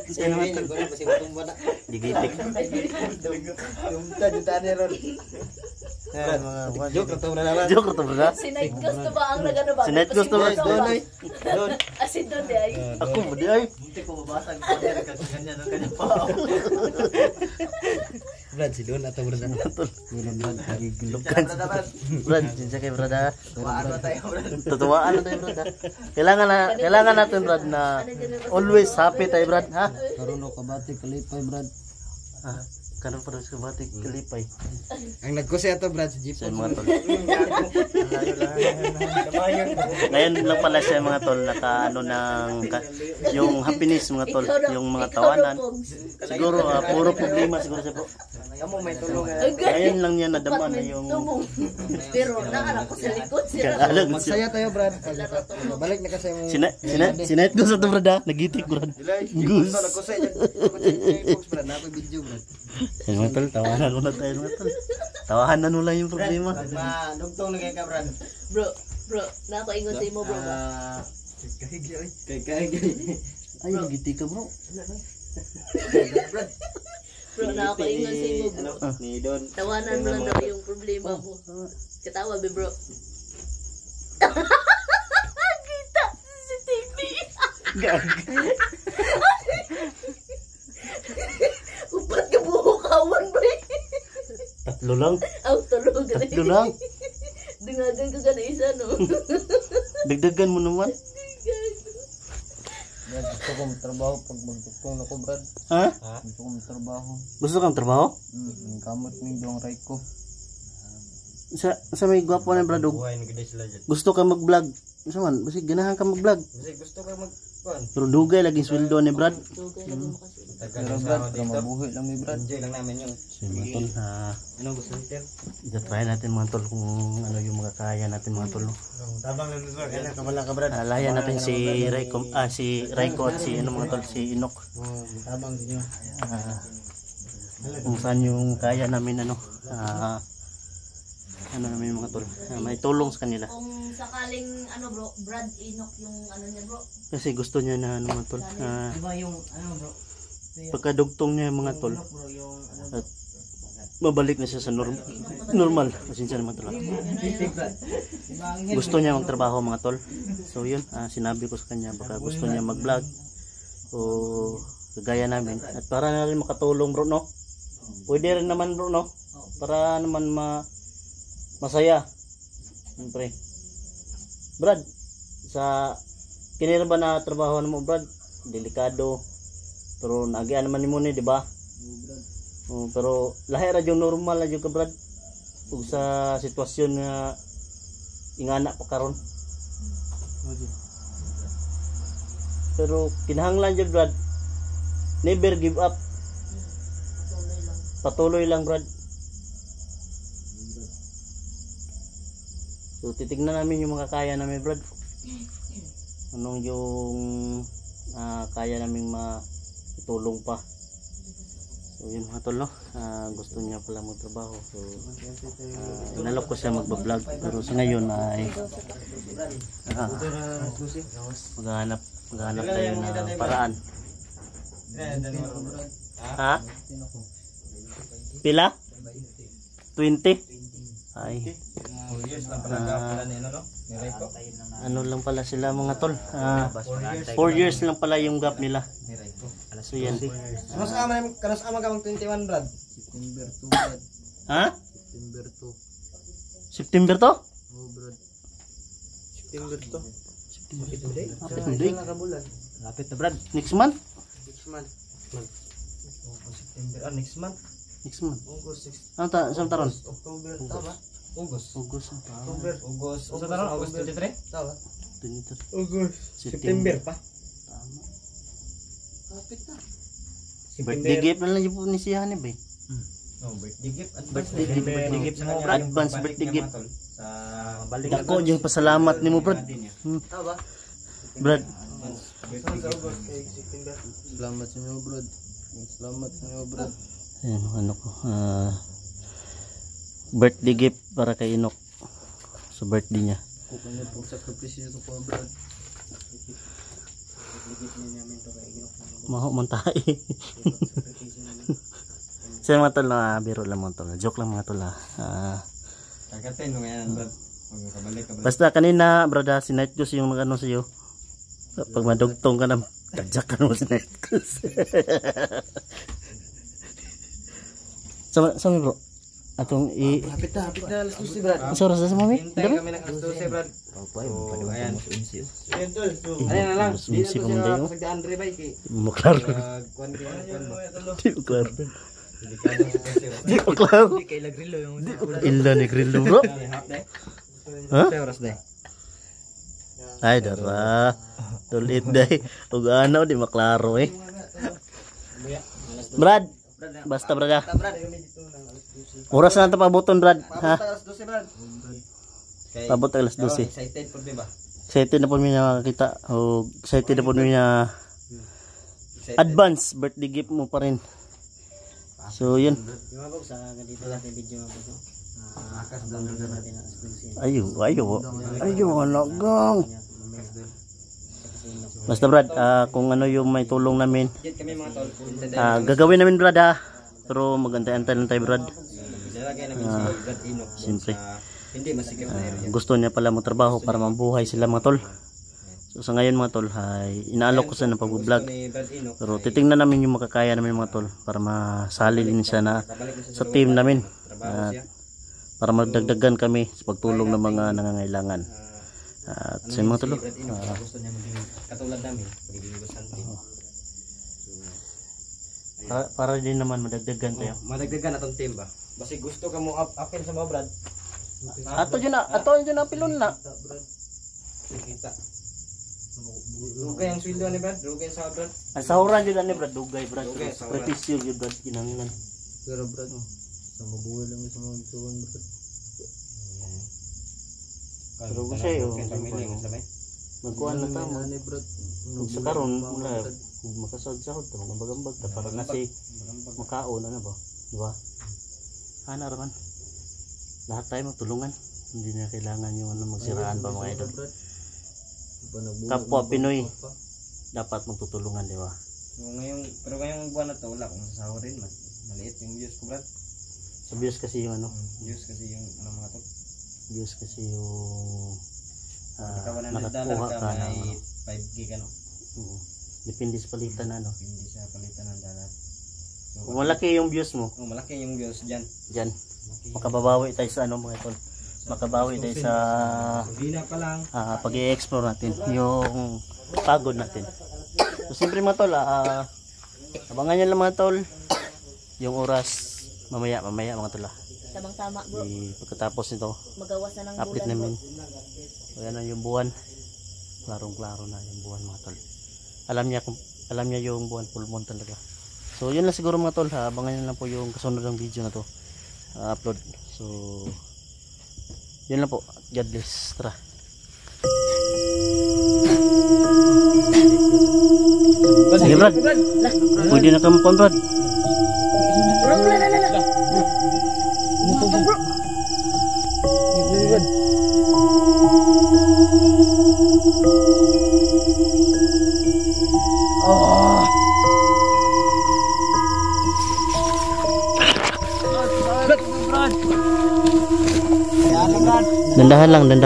B: Sino man ko na kasi matumba na.
A: Digitik.
B: Tumta jutaan ni ron. Joke na to na naman.
A: Joke to Brad.
C: Si Night Gusto ba ang nagano ba?
A: Si Night Gusto ba?
B: Doon.
C: Asin doon di ay.
A: Ako mo di ay.
B: Hindi ko mabasag pa niya kasi ganyan ang kanya pa. Brad, si Don atau Brad?
A: Brad, gilukan. Brad, sinsya kay Brad ha.
B: Tuwaan na tayo Brad.
A: Tutuwaan na tayo Brad ha. Kailangan natin Brad na always happy tayo Brad ha.
B: Karuno kabati kalipay Brad.
A: Karon pa rin sa batik kalipay.
B: Ang nagkusi ato Brad si Jeep.
A: Sa mga tol. Ngayon lang pala siya mga tol naka ano ng yung happiness mga tol, yung mga tawanan. Siguro puro problema siguro siya po.
B: Kamu may tulong.
A: Ngayon lang niya nadama na yung
C: Pero naanak ko sa likod sila.
A: kaalag siya.
B: Magsaya tayo Brad. Balik na kasi mo.
A: Sinait ko sa to Brad ha. Nagitik Brad. Gus.
B: Nagkusi Brad. Nakoy video Brad.
A: Yan mga tol, tawanan ko na tayo mga tol. Tawanan mo lang yung problema.
B: Dugtong na kay ka Brad.
C: Bro, nako ingon sa imo bro.
B: Kay.
A: Ay, nagiti ka bro.
C: Bro, nakakaingan sa iyo, bro.
B: Ni Don.
C: Tawanan mo lang daw yung problema mo. Katawa, be, bro. Kita sa TV.
A: Gag.
C: Upat ka buhukawan, bro.
A: Tatlo lang.
C: Aw, tulog.
A: Tatlo lang.
C: Dungagan ka na isa, no?
A: Dagdagan mo naman.
B: Brad, gusto ko magtrabaho pag magtugtong ako, Brad.
A: Ha?
B: Gusto ko magtrabaho.
A: Gusto kang trabaho?
B: Ang kamot ng doang right ko.
A: Sa may gwapo na brad.
B: Buhay na ganda sila dyan.
A: Gusto ka mag-vlog. Isa man, basi ganahan ka mag-vlog.
B: Kasi gusto ko mag-kuhan.
A: Pero dugay laging sweldo ni brad.
C: Dugay lagi mo kasi.
B: Pero Brad, para mabuhay lang ni Brad. Enjoy lang namin yun.
A: So mga tol,
B: Anong gusto niyo, Ter?
A: try natin mga tol kung ano yung mga kaya natin mga tol. No?
B: Tabang lang nito. Kailan ka wala ka, Brad?
A: Layan natin si Raiko at si ano mga tol, si Inok.
B: Tabang din yun.
A: Kung saan yung kaya namin ano. Ano namin mga tol. May tulong sa kanila.
C: Kung sakaling, ano bro, Brad Inok yung ano niya, bro.
A: Kasi gusto niya na ano mga tol.
B: Diba yung, ano bro?
A: Pagkadugtong niya mga tol.
B: Bro, yung, ano,
A: At babalik na siya sa normal. Pasensya naman tol. Gusto niya magtrabaho mga tol. So yun, sinabi ko sa kanya baka gusto niya mag-vlog o kagaya namin. At para na rin makatulong bro no. Pwede rin naman bro no. Para naman masaya. Siyempre. Brad, sa kinira ba na trabaho mo Brad? Delikado. Pero nagian naman ni mo ni, di ba? Pero lahi ra yung normal na yung ka Brad. Ug sa sitwasyon nga ingana pa karon. Pero kinahanglan jud Brad. Never give up. Patuloy lang Brad. So titignan namin yung mga kaya namin Brad. Anong yung kaya naming matulong pa. So yun mga tol no. Gusto niya pala magtrabaho. So inalok ko siya magbablog. Pero sa ngayon ay maghanap tayo ng paraan. Ha? Pila? 20? Ay. Ano lang pala sila mga tol. 4 years lang pala yung gap nila. So yan.
B: Ano sa ama ka mag 21 Brad? September 2 Brad.
A: Ha?
B: September 2.
A: September to?
B: Oh Brad. September 2.
A: Hindi.
B: Lapit na Brad.
A: Next month?
B: Next month. September. Next month.
A: Next month.
B: August 6.
A: Ano sa taron?
B: October. Tama? August.
A: August.
B: October. August. Sa taron August 23? Tama.
A: 23.
B: August. September pa.
A: Tama.
B: Lapit na.
A: Birthday gift na lang yung ni siya ni ba?
B: Oh, birthday gift.
A: Birthday gift
B: sa mga
A: advance birthday gift.
B: Sa balik.
A: Dako yung pasalamat nimo Brad.
B: Tama.
A: Brad.
B: Salamat sa inyo, Brad. Salamat sa inyo, Brad.
A: Ayan, ano ko. Birthday gift para kay Inok. Sa birthday niya.
B: Kukunin po sa kaprisyo ko, Brad.
A: Maho man tayo. Sa mga tol na biro lang mga tol. Joke lang mga tol ha.
B: Kakatin mo yan, Brad.
A: Basta kanina brada si Night Goose yung nagano sa iyo. Pag madugtong ka na tadyak ka mo si Night Goose. Sama bro. Atong
B: Hapit na alas 12, Brad.
A: sa oras na sa mami?
B: Hintay kami ng alas 12, Brad. Ayan. Ayan na lang. Di na to siya pagdaan rin ba?
A: Muklar.
B: Kuhan mo.
A: Di muklar.
B: Delikado sa kasi.
A: Di muklar.
B: Di kay Lagrillo yung
A: Illa ni grillo bro. Ha?
B: Sa oras na.
A: Ay dara. Tulit day. Ug ano di maklaro eh. Brad. Basta brada.
B: Brad.
A: Oras na ito pabuton Brad. Ha?
B: Alas 12, Brad.
A: Pabot alas 12.
B: Excited po, di ba?
A: Excited na po niya makakita. O excited na po niya advance birthday gift mo pa rin. So yun.
B: Sa ganito natin video mo po. Akas daw natin alas 12.
A: Ayo, anak gang. Basta Brad, kung ano yung may tulong namin,
B: Higit kami mga tol.
A: gagawin namin Brad ha. Pero magantay-antay lang tayo Brad.
B: Nilalagay namin si Brad Enoch doon
A: Siyempre.
B: sa hindi masikip na area.
A: Gusto niya pala magtrabaho para mabuhay sila mga tol. So sa ngayon mga tol, ay inaalok ko sa ng pag-vlog.
B: Ni Brad Enoch,
A: Pero titingnan namin yung makakaya namin mga tol para masali din siya na
B: babalik na siya
A: sa team namin.
B: trabaho siya.
A: Para magdagdagan kami sa pagtulong ng mga nangangailangan. At sa mga tol,
B: Si Brad Enoch, gusto niya maging katulad namin, magiging gusante.
A: para din naman madagdagan tayo.
B: Madagdagan atong team ba? Basi gusto ka mo apil sa mga Brad.
A: Ato yun na pilon na.
B: Kita. Dugay ang sweldo ni Brad, dugay sa Brad.
A: Ang sahuran yun ni Brad, dugay Brad.
B: Dugay, sahuran.
A: Prepisyo yun Brad, kinanglan.
B: Pero Brad, sa mabuhay lang sa mga isuon Brad.
A: Pero ko siya yun.
B: Pamilya mo sabay.
A: Magkuhan na tamo.
B: Ni Brad.
A: Kung sa karon wala, kung makasahod-sahod ta, magambag ta para na si makaon ano ba? Di ba? Ana raman. Lahat tayo magtulungan. Hindi na kailangan yung ano magsiraan pa mga idol. Kapwa Pinoy dapat magtutulungan, di ba?
B: Pero ngayong buwan na to wala akong sasahurin man. Maliit yung views ko Brad.
A: Sa views kasi yung ano,
B: Views kasi yung ano mga to.
A: views kasi yung
B: $100
A: nakakuha
B: ka
A: ka na
B: may
A: ano.
B: 5 gig ano.
A: Depende sa palitan na ano.
B: Hindi siya palitan ng dollar. So,
A: Kung malaki yung views mo,
B: malaki yung views dyan.
A: dyan, makababawi tayo sa ano mga idol. Makabawi tayo sa
B: Hindi na pa lang.
A: pag-i-explore natin yung pagod natin. So siyempre mga tol, abangan nyo lang mga tol yung oras mamaya mga tol.
C: Tamang-tama bro.
A: Pagkatapos nito,
C: Magawas na ng
A: update
C: bulan bro.
A: namin. So yan na yung buwan. Klarong-klaro na yung buwan mga tol. Alam niya yung buwan, full moon talaga. So yun lang siguro mga tol, abangan nyo lang po yung kasunod ng video na to. Upload. So yun lang po. God bless. Tara. Sige Brad. Pwede na kampon Brad.
C: Bro, la. Bro.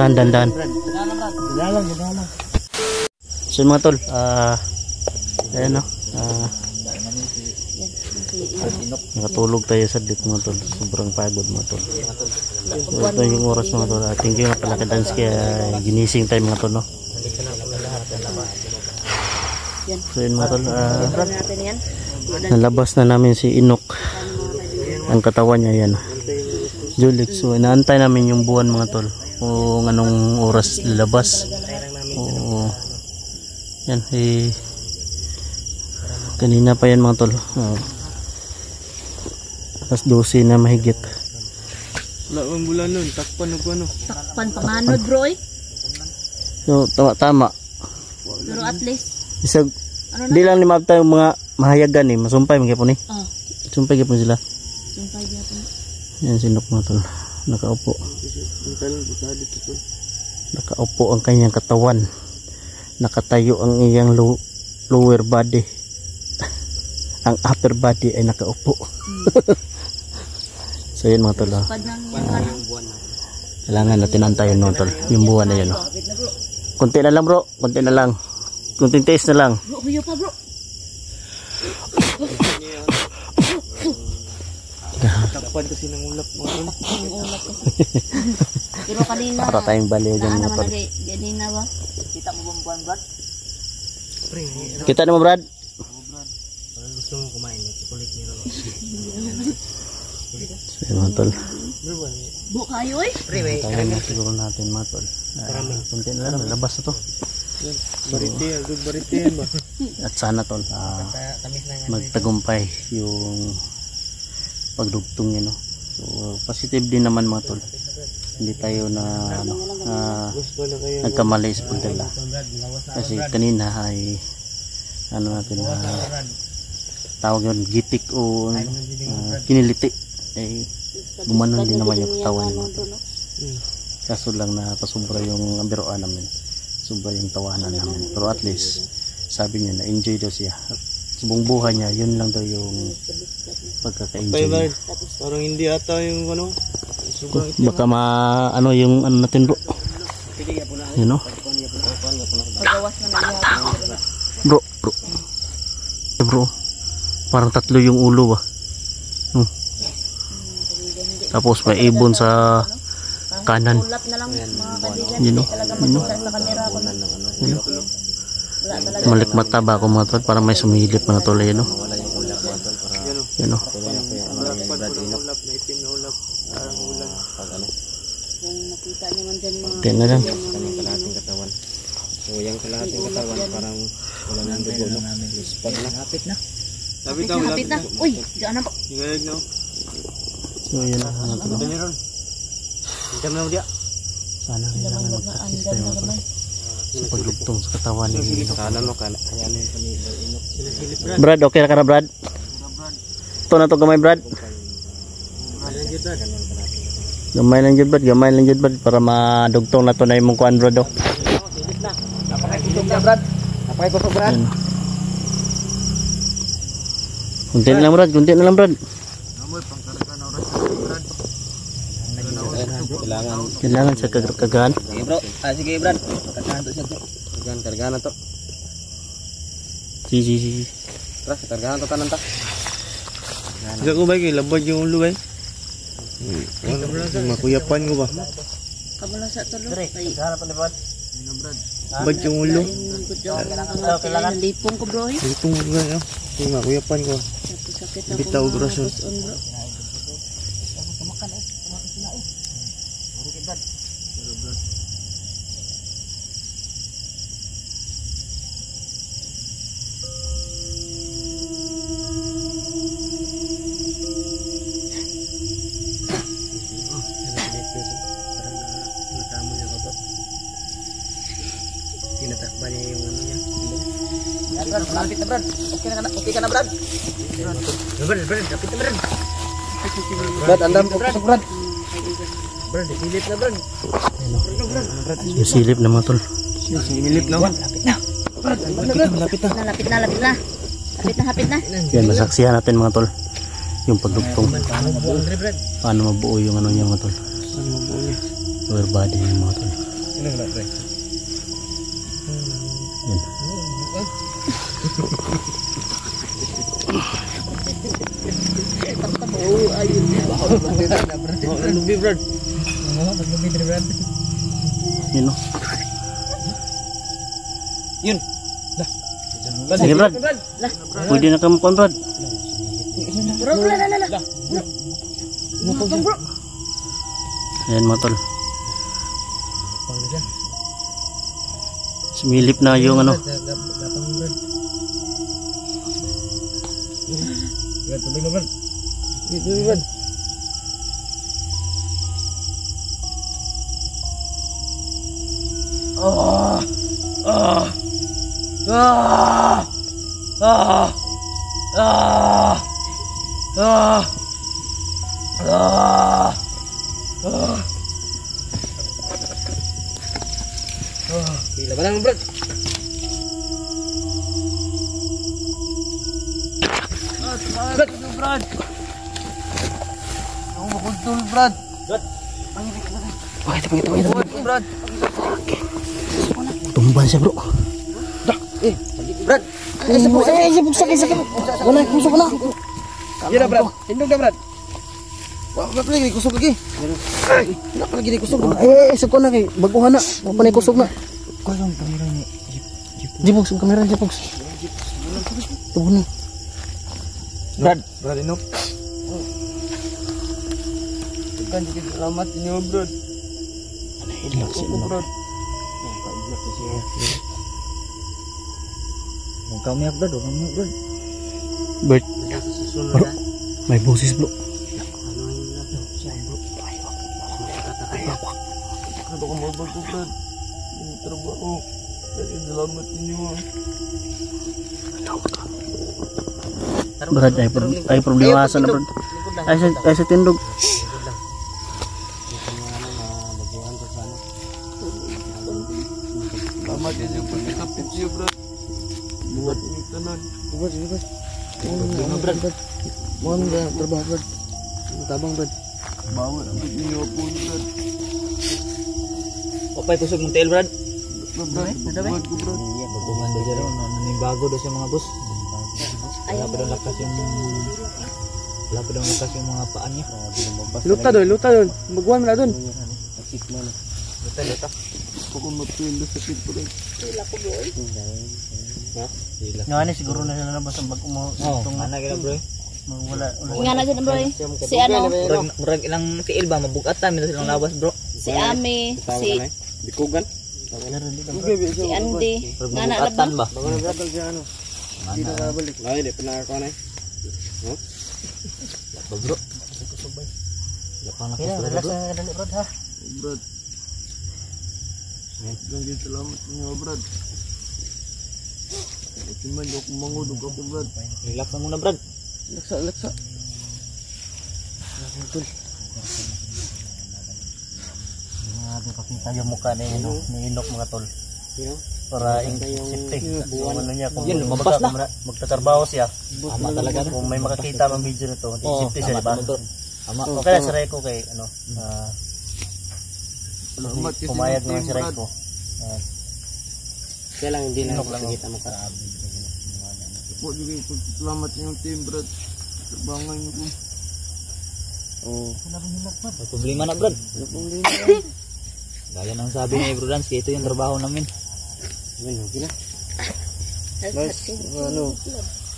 A: Dandahan. So mga tol, ayan o, nakatulog tayo sa dit mga tol, sobrang pagod mga tol. So ito yung oras mga tol, thank you nga pala ka Dansky, ginising tayo mga tol no. So yun mga tol,
C: Natin yan.
A: nalabas na namin si Enoch, ang katawan niya yan. Julik, so inaantay namin yung buwan mga tol, kung anong oras lalabas. Oo. Yan, kanina pa yan mga tol. Alas 12 na mahigit.
B: Wala ang bulan nun, takpan o ano.
C: Takpan panganod bro eh.
A: So, tama.
C: Pero at least,
A: Isag,
C: ano na?
A: di lang limab tayo mga mahayagan eh. Masumpay mga po ni.
C: Oh,
A: Sumpay po sila.
C: sumpay dyan.
A: Yan sinok mga tol. Nakaupo. Nakaupo ang kanyang katawan. Nakatayo ang iyang lower body. Ang upper body ay nakaupo. So yun mga tol.
C: Pad ng
A: Kailangan natin antayin mga tol. Yung buwan na yun. Kunti na lang bro. Kunti na lang. Kunting taste na lang.
C: Bro, huyo pa bro.
B: Takpan kasi ng ulap mo.
C: Ang ulap kasi. Pero kanina,
A: Para tayong baliw dyan mga
C: naman
A: tol.
C: lagi, kanina ba? Kita mo bang buwan Brad?
A: Kita na mo Brad.
B: Gusto mo kumain, kulit nyo.
A: So yun mga tol.
C: Bu kayo eh.
A: Tayo na siguro natin mga tol. Kunti na lang. Labas na to.
B: Barite ba?
A: At sana tol. Magtagumpay yung pagdugtong yun. No? So positive din naman mga tol. Hindi tayo na nagkamali sa pagdala. Kasi kanina ay natin tawag yun gitik o kiniliti. Gumanon din naman yung katawan niya. Kaso lang na pasubra yung biroan namin. sobra yung tawanan namin. Pero at least sabi niya na enjoy daw siya. At sa buong buhay niya, yun lang daw yung pagkaka-enjoy niya.
B: Parang hindi ata yung ano.
A: Baka ano yung ano natin bro. You know?
C: Magawas na nagyari.
A: Bro. Bro. Parang tatlo yung ulo ba. Tapos may ibon sa kanan.
C: Ulap na lang mga kaibigan.
A: You know?
C: Talaga makita sa camera ko.
A: You know?
C: Wala talaga.
A: Malikmata ba ako mga tol? Parang may sumilip mga tol. You know? You know?
C: Kung nakita niyo man dyan mga
A: Tingnan na lang.
B: Kalahating katawan. So yung kalahating katawan parang wala nang dugo no. Lapit na.
C: hapit na. Uy, diyan na po.
B: Ingayag no.
A: So yun na mga tol.
B: Daliron. Hingkam na mo dia.
A: Sana rin naman
C: Andar
A: mag-practice
C: na
A: tayo mga tol.
C: naman.
A: Sa paglugtong sa katawan ni Inok.
B: Kanan mo kan. Ayan yung inok. Silip Brad.
A: Brad, okay na ka na Brad? Ito na to gamay Brad. Gamay lang jud Brad para madugtong na to na imong kuan Brad do.
B: Napakaikusog na Brad. Napakaikusog Brad.
A: Yan. Kunti na lang Brad, kunti na lang Brad. Kailangan sa kagahan.
B: Sige bro. Sige Brad. Kargahan to siya to. Kargahan na to.
A: Si.
B: Tara, kargahan to tanan ta. Sige ko ba kay labad yung ulo ba? Makuyapan ko ba?
C: Kabala sa tulo. Kay
B: Bad yung ulo.
C: kailangan lipong ko bro.
B: Itong ulo na. Sige makuyapan ko.
C: Sakit
B: Bitaw grasyon.
C: bro.
B: Tinatakpan niya yung ano niya. Brad, malapit na Brad. Okay ka na Brad. Brad, lapit na Brad. Brad, andam kusog Brad. Brad, silip na Brad.
A: Yung silip na mga tol.
B: Silip na. Lapit na. Brad, lapit na.
C: Hapit na.
A: Yan, masaksihan natin mga tol. Yung pagdugtong.
B: Paano mabuo Brad?
A: Paano mabuo yung ano niya mga tol.
B: Paano mabuo niya?
A: Lower body niya mga tol.
B: Ano nga Brad?
A: Yan.
B: Lubi Brad. Lubi Brad.
A: Yun no.
B: Yun.
A: Sige Brad. Pwede na kami kon Brad.
C: Bro, la. Butong bro.
A: Ayan mga tol. Sumilip na yung ano.
B: Gila ba lang Brad? Brad. Ako makultul Brad.
A: Pakita.
B: Brad.
A: Tumbal siya bro.
B: Brad.
A: Sakit. Wala, kusok na.
B: Yan na Brad. Tindog na Brad. Wala pa lagi kusog lagi. Wala pa lagi kusog.
A: Sa ko na kay baguhan na. Panay kusog na.
B: Kusog kamera ni.
A: Jibox, yung kamera Jibox. Tubo na.
B: Brad Inok. Kan jadi selamat ini Brad.
A: Hilak si Inok.
B: Brad. Mau kami apa Brad?
A: Bert. Bro, may boses bro.
B: Kenapa kamu bagus Brad? Ini terbaru. Jadi selamat ini
A: Brad, ay problema sa na Brad. Ay sa tindog.
B: Selamat Brad, sige Brad. Brad. Mukhang na trabaho Brad. Tabang Brad.
D: Bawal ang niyo po Brad.
E: Opay kusog mong tail, Brad.
D: Brad, ko Brad.
E: Bagungan daw siya ron. Bago daw siya mga boss. Wala pa daw lakas yung... Wala pa daw lakas yung mga paan niya.
B: Luta doon. Magwan mo na doon.
E: Luta.
D: Ako mapilo sa pit Brad.
A: Nga ni siguro na siya nalabas ang bag-o mo.
E: Oo, anak ila bro.
A: Wala.
C: Nga na gid bro. Si ano?
E: Murag ilang tiil ba? Mabugatan. Minto silang labas bro.
C: Si Ami, si
B: Bikugan.
C: si Andy.
E: Murag
C: Nga na
E: mabugatan ba?
B: Bago na Brad siya ano. Hindi na kabalik. Ay, di pinaka na.
E: Ba bro? Lapang lakas bro.
A: Relax na dali Brad ha.
D: Brad. Ganyan salamat niyo Brad. Cuman ako mangudog ako Brad.
E: Relax na muna Brad.
B: Laksa.
A: Mga pakita yung mukha ni Inok mga tol. Para safety. So ano niya kung
E: Yan, lumabas na.
A: magtatrabaho siya.
E: Ama talaga na.
A: Kung may makakita mang video nito, safety siya diba?
E: Ama.
A: Okay lang si Reiko kay ano.
D: Salamat kasi
A: Pumayag
D: ng
A: naman
D: team,
A: si
D: Brad.
A: Reiko.
B: Kaya lang hindi na
A: Inok lang.
B: kita makarabi.
D: Po juga ikut selamat yung team Brad. Terbangan niyo po.
B: Oh.
E: May problema na Brad. Gaya ng sabi ni Bro Dance, ito yung trabaho namin.
B: Okay na. Ano?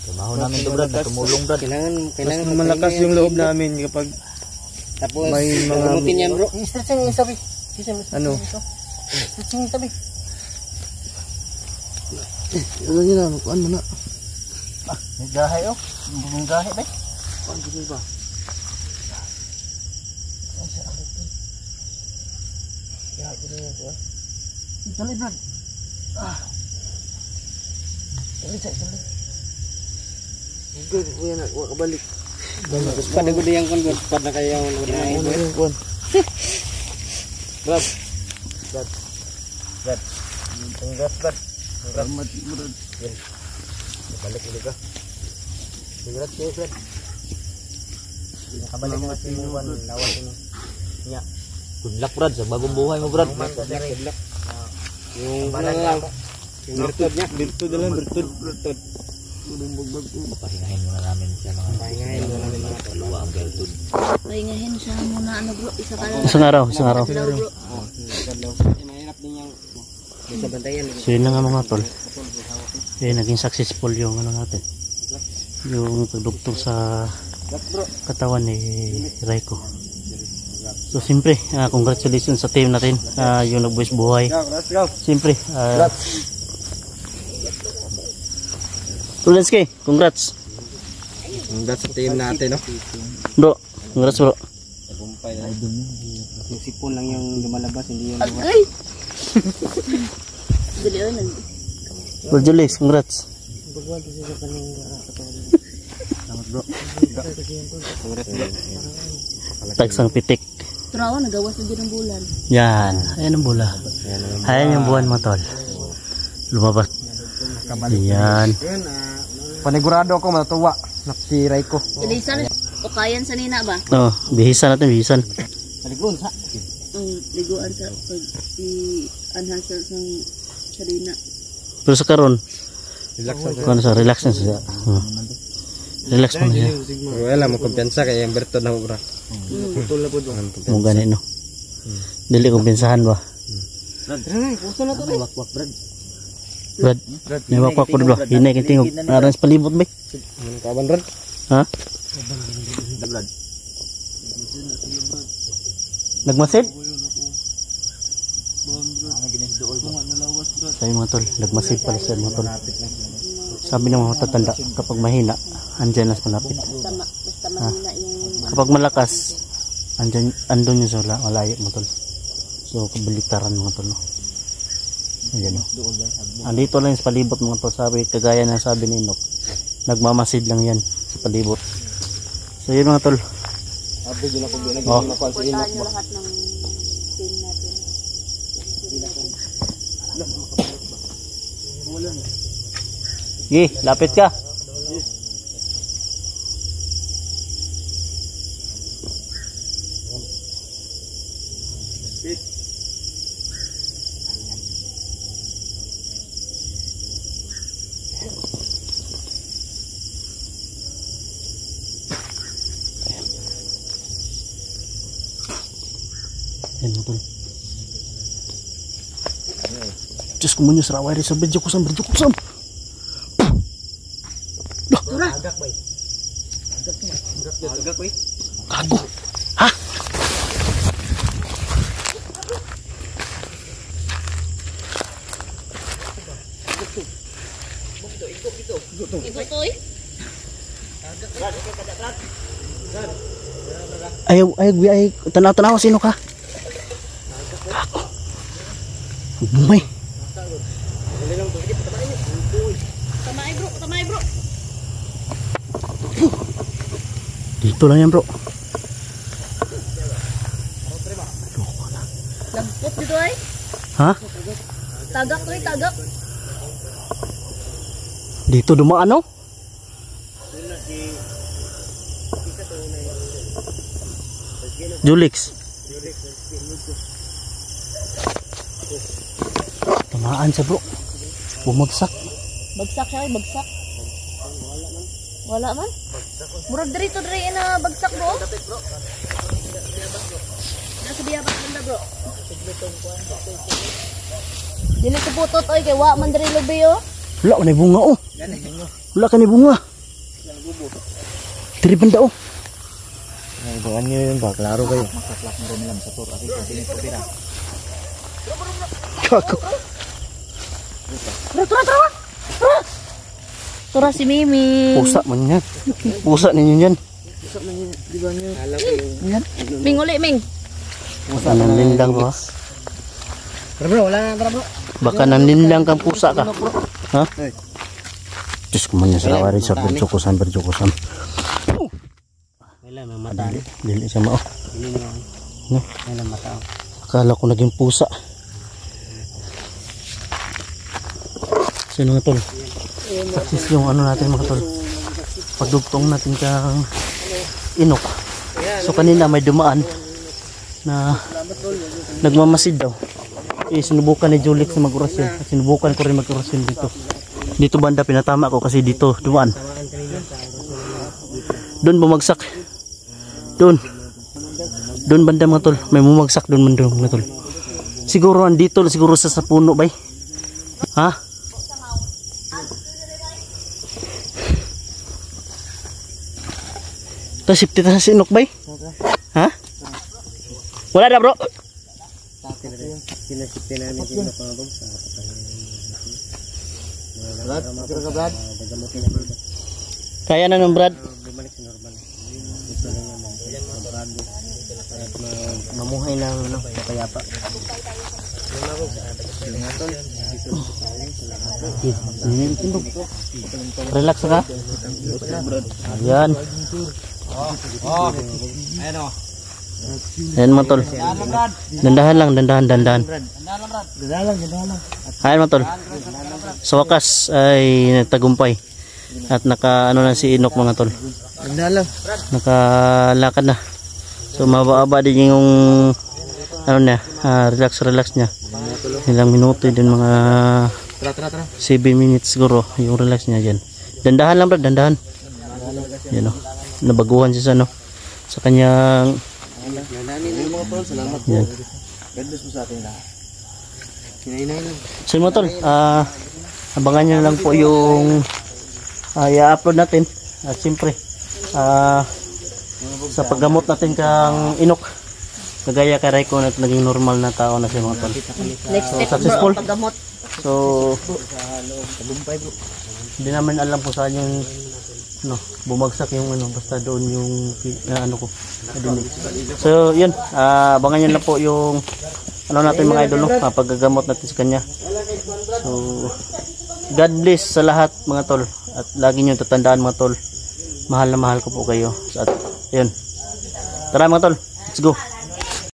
E: Trabaho namin to Brad, na tumulong Brad.
B: Kailangan malakas yung loob namin kapag tapos may mga gamitin yan bro.
A: I-stretching yung sabi.
B: Ano?
A: Stretching yung sabi.
B: Ano yun na, kuan mo na.
A: May gahe oh. May gahe ba?
B: Kuan dito ba?
A: Dali Brad. Dali.
B: Good, kuya na, kuha kabalik. Pada ko diyang kon, pada kayo yung una yung kuan. Brad.
A: Congrats Brad.
D: Salamat Brad.
A: Balik ulit ka. Congrats kayo Brad. Nakabalik na si Juan. Lawas ini. Nya.
E: Good luck Brad, sa bagong buhay mo Brad.
B: Yung lang. Yung virtud niya. Virtud lang, virtud.
D: Tulong bagbag ko.
E: Pahingahin muna namin siya mga
B: Pahingahin muna namin mga
E: kaluwa ang Gertrude.
C: pahingahin siya muna ano bro. Isa ka lang.
A: Isang araw.
C: Daw, bro.
B: mahirap din yung sa bantayan.
A: So yun na nga mga tol. Naging successful yung ano natin. Yung pagdoktor sa katawan ni Reiko. So siyempre, congratulations sa team natin. Yung nagbuwis buhay.
B: Let's go.
A: Siyempre, Tulenski, congrats.
B: Congrats sa team natin, no?
A: Bro, congrats bro.
B: Tagumpay na. Yung sipon lang yung lumalabas, hindi yung lumalabas.
C: Ay! Dali o,
A: Bro Julius, congrats.
B: Bagwag kasi sa kaning katawan.
A: Salamat bro.
B: Congrats bro.
A: Tagsang pitik.
C: Turawa, nagawas na din ng bulan.
A: Yan, ayan ang bula. Ayan yung buwan mo tol. Lumabas. Yan.
B: Panigurado ako matuwa. Nakiray ko.
C: Ilisan, o kayan sa nina ba?
A: Oh, bihisan natin, bihisan.
B: Paligun sa.
C: Ang liguan sa pag i-anhan sa sarina.
A: Pero sa karon,
B: Relax
A: kung sa relax na siya. Relax mo na siya.
B: Wala mo kumpiyansa kay yung virtud na obra. Putol na po doon.
A: Mo gani no. Dili kong pinsahan ba?
B: Puso na to na. Wakwak Brad.
A: Brad, may wakwak po bro. Hinay kang tingog. Narang sa palibot ba?
B: Kaban Brad.
A: Ha?
B: Brad.
A: Nagmasid? Sabi mga tol, nagmasid pala siya mga tol. Sabi ng mga matatanda, kapag mahina, andyan lang sa malapit.
C: Basta mahina yung...
A: Kapag malakas, andun yun sa malayo mga tol. So, kabalitaran mga tol. No? Ayan o. Andito lang yung sa palibot mga tol. Sabi, kagaya na sabi ni Inok, nagmamasid lang yan sa palibot. So, yun mga tol.
B: Abi din ako din
A: Oh.
B: nakuha sa inyo.
C: Portahan nyo lahat ng team natin.
A: Gi, lapit ka. Yan mga tol. Diyos ko munyo saraway rin sa medyo kusam.
B: Agak bay. Agak bay.
A: Kago. Ha?
C: Itutoy.
A: Ayaw, tanaw, sino ka? Kago. Bumay.
C: Tamay bro.
A: Dito lang yan bro.
C: Lampot dito ay.
A: Ha?
C: Tagak to tagak.
A: Dito dumaan no? Julix. Tamaan siya bro. Bumagsak.
C: Bagsak siya ay bagsak. Wala man. Murag diri na bagsak bro. Nasa biya ba banda bro? Dili ko putot oy kay wa man diri lubi oh.
A: Wala ka na bunga oh. Wala ka na bunga. Diri banda oh.
E: Ay, bukan nyo yun ba? Klaro kayo. Masaklak mo rin lang sa tour. Kasi kung sino yung pira.
A: Kago.
C: Tura si Mimi.
A: Pusa man yan. Pusa ninyo yan.
C: Ming uli Ming.
A: Pusa nanlindang bro ha.
B: Bro, wala na bro.
A: Baka nanlindang kang pusa ka. Ha? Diyos ko man yan sa kawarin sa berjukusan.
B: Wala may mata.
A: Dili siya mao.
B: Dili na.
A: No?
B: Wala mata.
A: Akala ko naging pusa. Sino nga tol? Sis yung ano natin mga tol. Pagdugtong natin kang inok. So kanina may dumaan na nagmamasid daw. Sinubukan ni Julix na mag-orasyon. Sinubukan ko rin mag-orasyon dito. Dito banda pinatama ko kasi dito dumaan. Doon bumagsak. Doon banda mga tol. May bumagsak doon mga tol. Siguro andito siguro sa puno bay. Ha? Safety ta sa sinok bay? Ha? Wala na bro.
B: Kinasipin namin yung napangabog sa
D: Brad?
A: Kaya na nung Brad.
B: bumalik sa normal. Ito lang naman. Mamuhay ng kapayapa.
A: Relax ka. Ayan. Ayan mga tol. Dandahan lang. Ayan mga tol. Sa wakas ay nagtagumpay. At naka ano na si Inok mga tol. Nakalakad na. So mababa din yung ano na, relax niya. Ilang minuto din mga 7 minutes siguro yung relax niya dyan. Dandahan lang Brad, dandahan. Yan o. Nabaguhan siya sa ano. Sa kanyang yan. So mga tol, abangan nyo lang po yung i-upload natin. At siyempre sa paggamot natin kang Inok, kagaya kay Raiko na naging normal na tao na siya mga tol.
C: Next step
A: successful.
C: bro, paggamot.
A: So hindi naman alam kung saan yung no, bumagsak yung ano, basta doon yung ano ko. So yun, abangan nyo lang po yung ano natin mga idol, no? Paggagamot natin sa kanya. So God bless sa lahat mga tol. At lagi nyo tatandaan mga tol, mahal na mahal ko po kayo. At yun, tara mga tol, let's go.